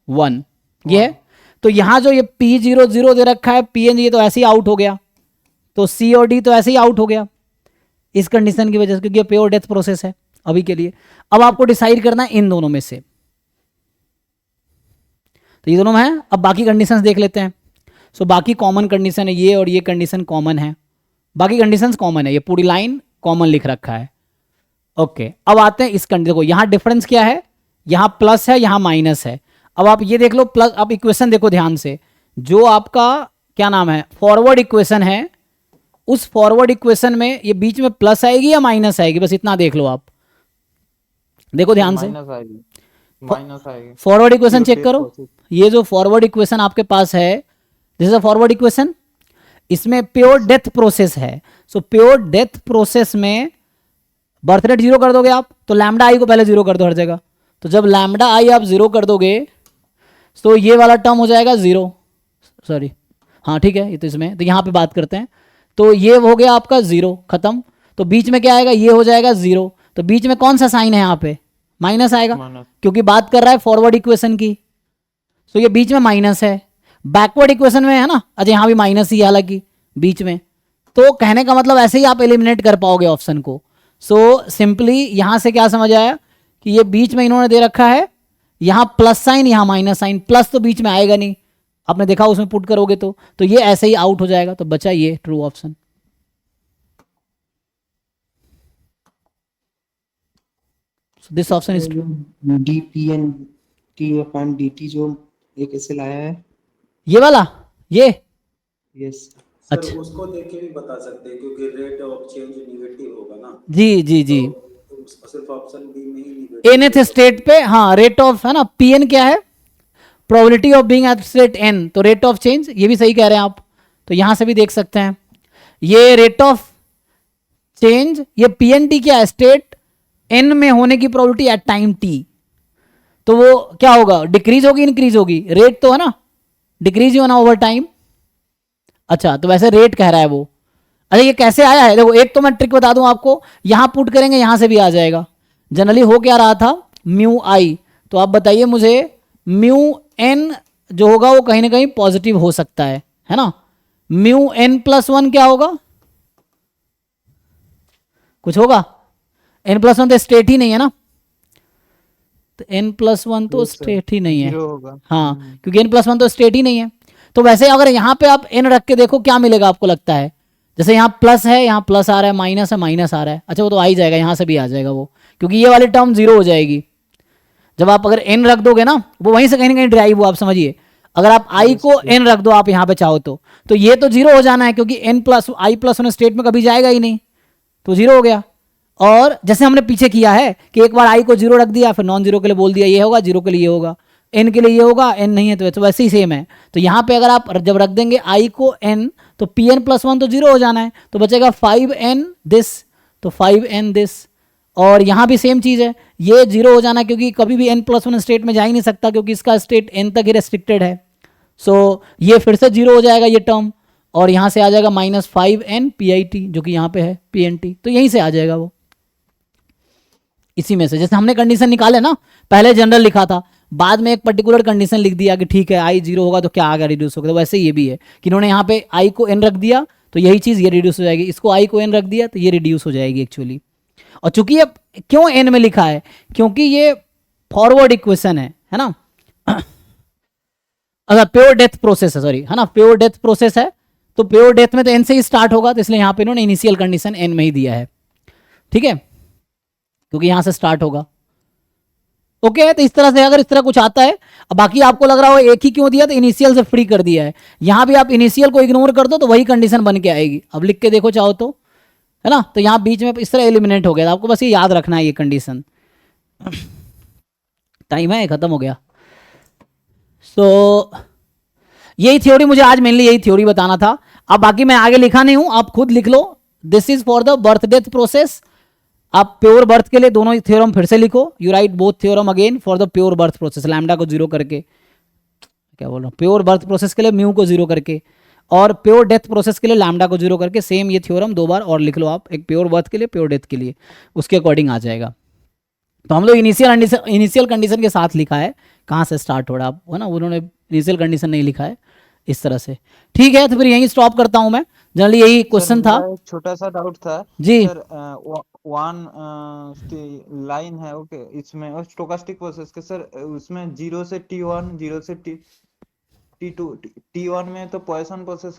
1, ये है। तो यहां जो ये P00 दे रखा है, Pn ये तो ऐसे ही आउट हो गया, तो C और D तो ऐसे ही आउट हो गया इस कंडीशन की वजह से, क्योंकि ये प्योर डेथ प्रोसेस है अभी के लिए। अब आपको डिसाइड करना है इन दोनों में से, तो ये दोनों में है। अब बाकी कंडीशंस देख लेते हैं। सो बाकी कॉमन कंडीशन है ये, और ये कंडीशन कॉमन है, बाकी कंडीशंस कॉमन है, ये पूरी लाइन कॉमन लिख रखा है। ओके, अब आते हैं इस कंडीशन को, यहां डिफरेंस क्या है, यहां प्लस है यहां माइनस है। अब आप ये देख लो प्लस, अब इक्वेशन देखो ध्यान से, जो आपका क्या नाम है फॉरवर्ड इक्वेशन है, उस फॉरवर्ड इक्वेशन में ये बीच में प्लस आएगी या माइनस आएगी, बस इतना देख लो आप, देखो ध्यान से, माइनस आएगी, माइनस आएगी। Forward equation Pure check death करो, process. ये जो फॉरवर्ड इक्वेशन आपके पास है, this is a forward equation, इसमें प्योर डेथ प्रोसेस है। सो प्योर डेथ प्रोसेस में बर्थ रेट 0 कर दोगे आप, तो लैम्डा आई को पहले 0 कर दो हर जगह, तो जब लैम्डा आई आप 0 कर दोगे तो ये वाला टर्म हो जाएगा 0, सॉरी हाँ ठीक है, ये तो इसमें, तो यहाँ पे बात करते हैं, तो ये हो गया आपका 0 खत्म, तो बीच में क्या आएगा, ये हो जाएगा 0, तो बीच में कौन सा साइन है यहाँ पे, माइनस आएगा, माइनस। क्योंकि बात कर रहा है फॉरवर्ड इक्वेशन की, तो ये बीच में माइनस है। बैकवर्ड इक्वेशन में है ना, अच्छा यहाँ भी माइनस ही है हालांकि बीच में, तो कहने का मतलब ऐसे ही आप एलिमिनेट कर पाओगे ऑप्शन को। सो सिंपली यहां से क्या समझ आया कि ये बीच में इन्होंने दे रखा है, यहां प्लस साइन यहां माइनस साइन, प्लस तो बीच में आएगा नहीं, आपने देखा उसमें पुट करोगे तो ये ऐसे ही आउट हो जाएगा, तो बचा ये true option. This option is true. dPn/dt जो ये कैसे लाया है, ये वाला, ये यस सर अच्छा। उसको देख के भी बता सकते हैं, क्योंकि रेट ऑफ चेंज नेगेटिव होगा ना, जी जी जी, तो सिर्फ ऑप्शन बी में ही नेगेटिव nth स्टेट पे, हाँ रेट ऑफ है ना, Pn क्या है, probability of being at state n, तो रेट ऑफ चेंज, ये भी सही कह रहे हैं आप, तो यहां से भी देख सकते हैं ये रेट ऑफ चेंज, ये PnT क्या है, स्टेट n में होने की प्रोबेबिलिटी एट टाइम t, तो वो क्या होगा, डिक्रीज होगी इंक्रीज होगी, रेट तो है ना डिक्रीज ही होना ओवर टाइम। अच्छा तो वैसे रेट कह रहा है वो, अच्छा ये कैसे आया है, देखो एक तो मैं ट्रिक बता दूं आपको, यहां पुट करेंगे यहां से भी आ जाएगा, जनरली हो क्या रहा था म्यू आई, तो आप बताइए मुझे म्यू एन जो होगा वो कहीं ना कहीं पॉजिटिव हो सकता है ना, म्यू n+1 क्या होगा, कुछ होगा, n+1 तो स्टेट ही नहीं है ना, तो n+1 तो स्टेट ही नहीं है, 0 होगा। हाँ क्योंकि n+1 तो स्टेट ही नहीं है। तो वैसे अगर यहाँ पे आप n रख के देखो क्या मिलेगा आपको लगता है, जैसे यहाँ प्लस है, यहाँ प्लस आ रहा है, माइनस है माइनस आ रहा है, अच्छा वो तो आ ही जाएगा, यहाँ से भी आ जाएगा वो, क्योंकि ये वाली टर्म 0 हो जाएगी जब आप अगर n रख दोगे ना, वो वहीं से कहीं ना कहीं ड्राइव हो, आप समझिए, अगर आप i को n रख दो आप यहाँ पे चाहो तो ये तो 0 हो जाना है, क्योंकि n+i+1 स्टेट में कभी जाएगा ही नहीं, तो 0 हो गया। और जैसे हमने पीछे किया है कि एक बार i को 0 रख दिया, फिर नॉन 0 के लिए बोल दिया ये होगा, 0 के लिए ये होगा, n के लिए ये होगा, n नहीं है तो वैसे ही सेम है। तो यहाँ पे अगर आप जब रख देंगे i को n, तो Pn+1 तो 0 हो जाना है, तो बचेगा 5n दिस, तो 5n दिस, और यहाँ भी सेम चीज़ है, ये 0 हो जाना है क्योंकि कभी भी n+1 स्टेट में जा ही नहीं सकता, क्योंकि इसका स्टेट n तक ही रेस्ट्रिक्टेड है। सो ये फिर से 0 हो जाएगा ये टर्म, और यहाँ से आ जाएगा -5n PIT जो कि यहाँ पे है PNT, तो यहीं से आ जाएगा वो, इसी में से। जैसे हमने कंडीशन निकाले ना, पहले जनरल लिखा था, बाद में एक पर्टिकुलर कंडीशन लिख दिया कि ठीक है i 0 होगा तो क्या आगे रिड्यूस होगा, तो वैसे ये भी है कि इन्होंने यहाँ पे i को n रख दिया तो यही चीज़ ये रिड्यूस हो जाएगी, इसको i को n रख दिया तो ये रिड्यूस हो जाएगी एक्चुअली। और चूंकि ये क्यों n में लिखा है, क्योंकि ये फॉरवर्ड इक्वेशन है ना। अच्छा प्योर डेथ प्रोसेस है, सॉरी, है ना, प्योर डेथ प्रोसेस है, तो प्योर डेथ में तो एन से ही स्टार्ट होगा, तो इसलिए यहां पे इन्होंने इनिशियल कंडीशन एन में ही दिया है, ठीक है, क्योंकि यहां से स्टार्ट होगा। ओके, तो इस तरह से अगर इस तरह कुछ आता है, अब बाकी आपको लग रहा हो एक ही क्यों दिया, तो इनिशियल से फ्री कर दिया है, यहां भी आप इनिशियल को इग्नोर कर दो तो वही कंडीशन बन के आएगी। अब लिख के देखो चाहो तो, है ना, तो यहां बीच में इस तरह एलिमिनेट हो गया, आपको बस ये याद रखना है ये कंडीशन। टाइम है, खत्म हो गया। सो यही थ्योरी मुझे आज मेनली यही थ्योरी बताना था। अब बाकी मैं आगे लिखा नहीं हूं, आप खुद लिख लो। This is for the birth death process. आप प्योर बर्थ के लिए दोनों ही थ्योरम फिर से लिखो, you write both theorem again for the pure birth process, lambda को जीरो करके, क्या बोल रहा हूँ, प्योर बर्थ प्रोसेस के लिए म्यू को जीरो करके, और प्योर डेथ प्रोसेस के लिए लैम्डा को जीरो करके। सेम ये थ्योरम दो बार और लिख लो आप, एक प्योर बर्थ के लिए, प्योर डेथ के लिए, उसके अकॉर्डिंग आ जाएगा। तो हम लोग इनिशियल कंडीशन के साथ लिखा है, कहाँ से स्टार्ट हो रहा है, है ना, उन्होंने इनिशियल कंडीशन नहीं लिखा है इस तरह से। ठीक है, तो फिर यहीं स्टॉप करता हूं मैं, जनरली यही क्वेश्चन था। मेरा एक छोटा सा डाउट था जी सर, वन लाइन है ओके, इसमें और स्टोकास्टिक प्रोसेस के सर, उसमें 0 से T1, 0 से T2, T1 में तो पॉइसन प्रोसेस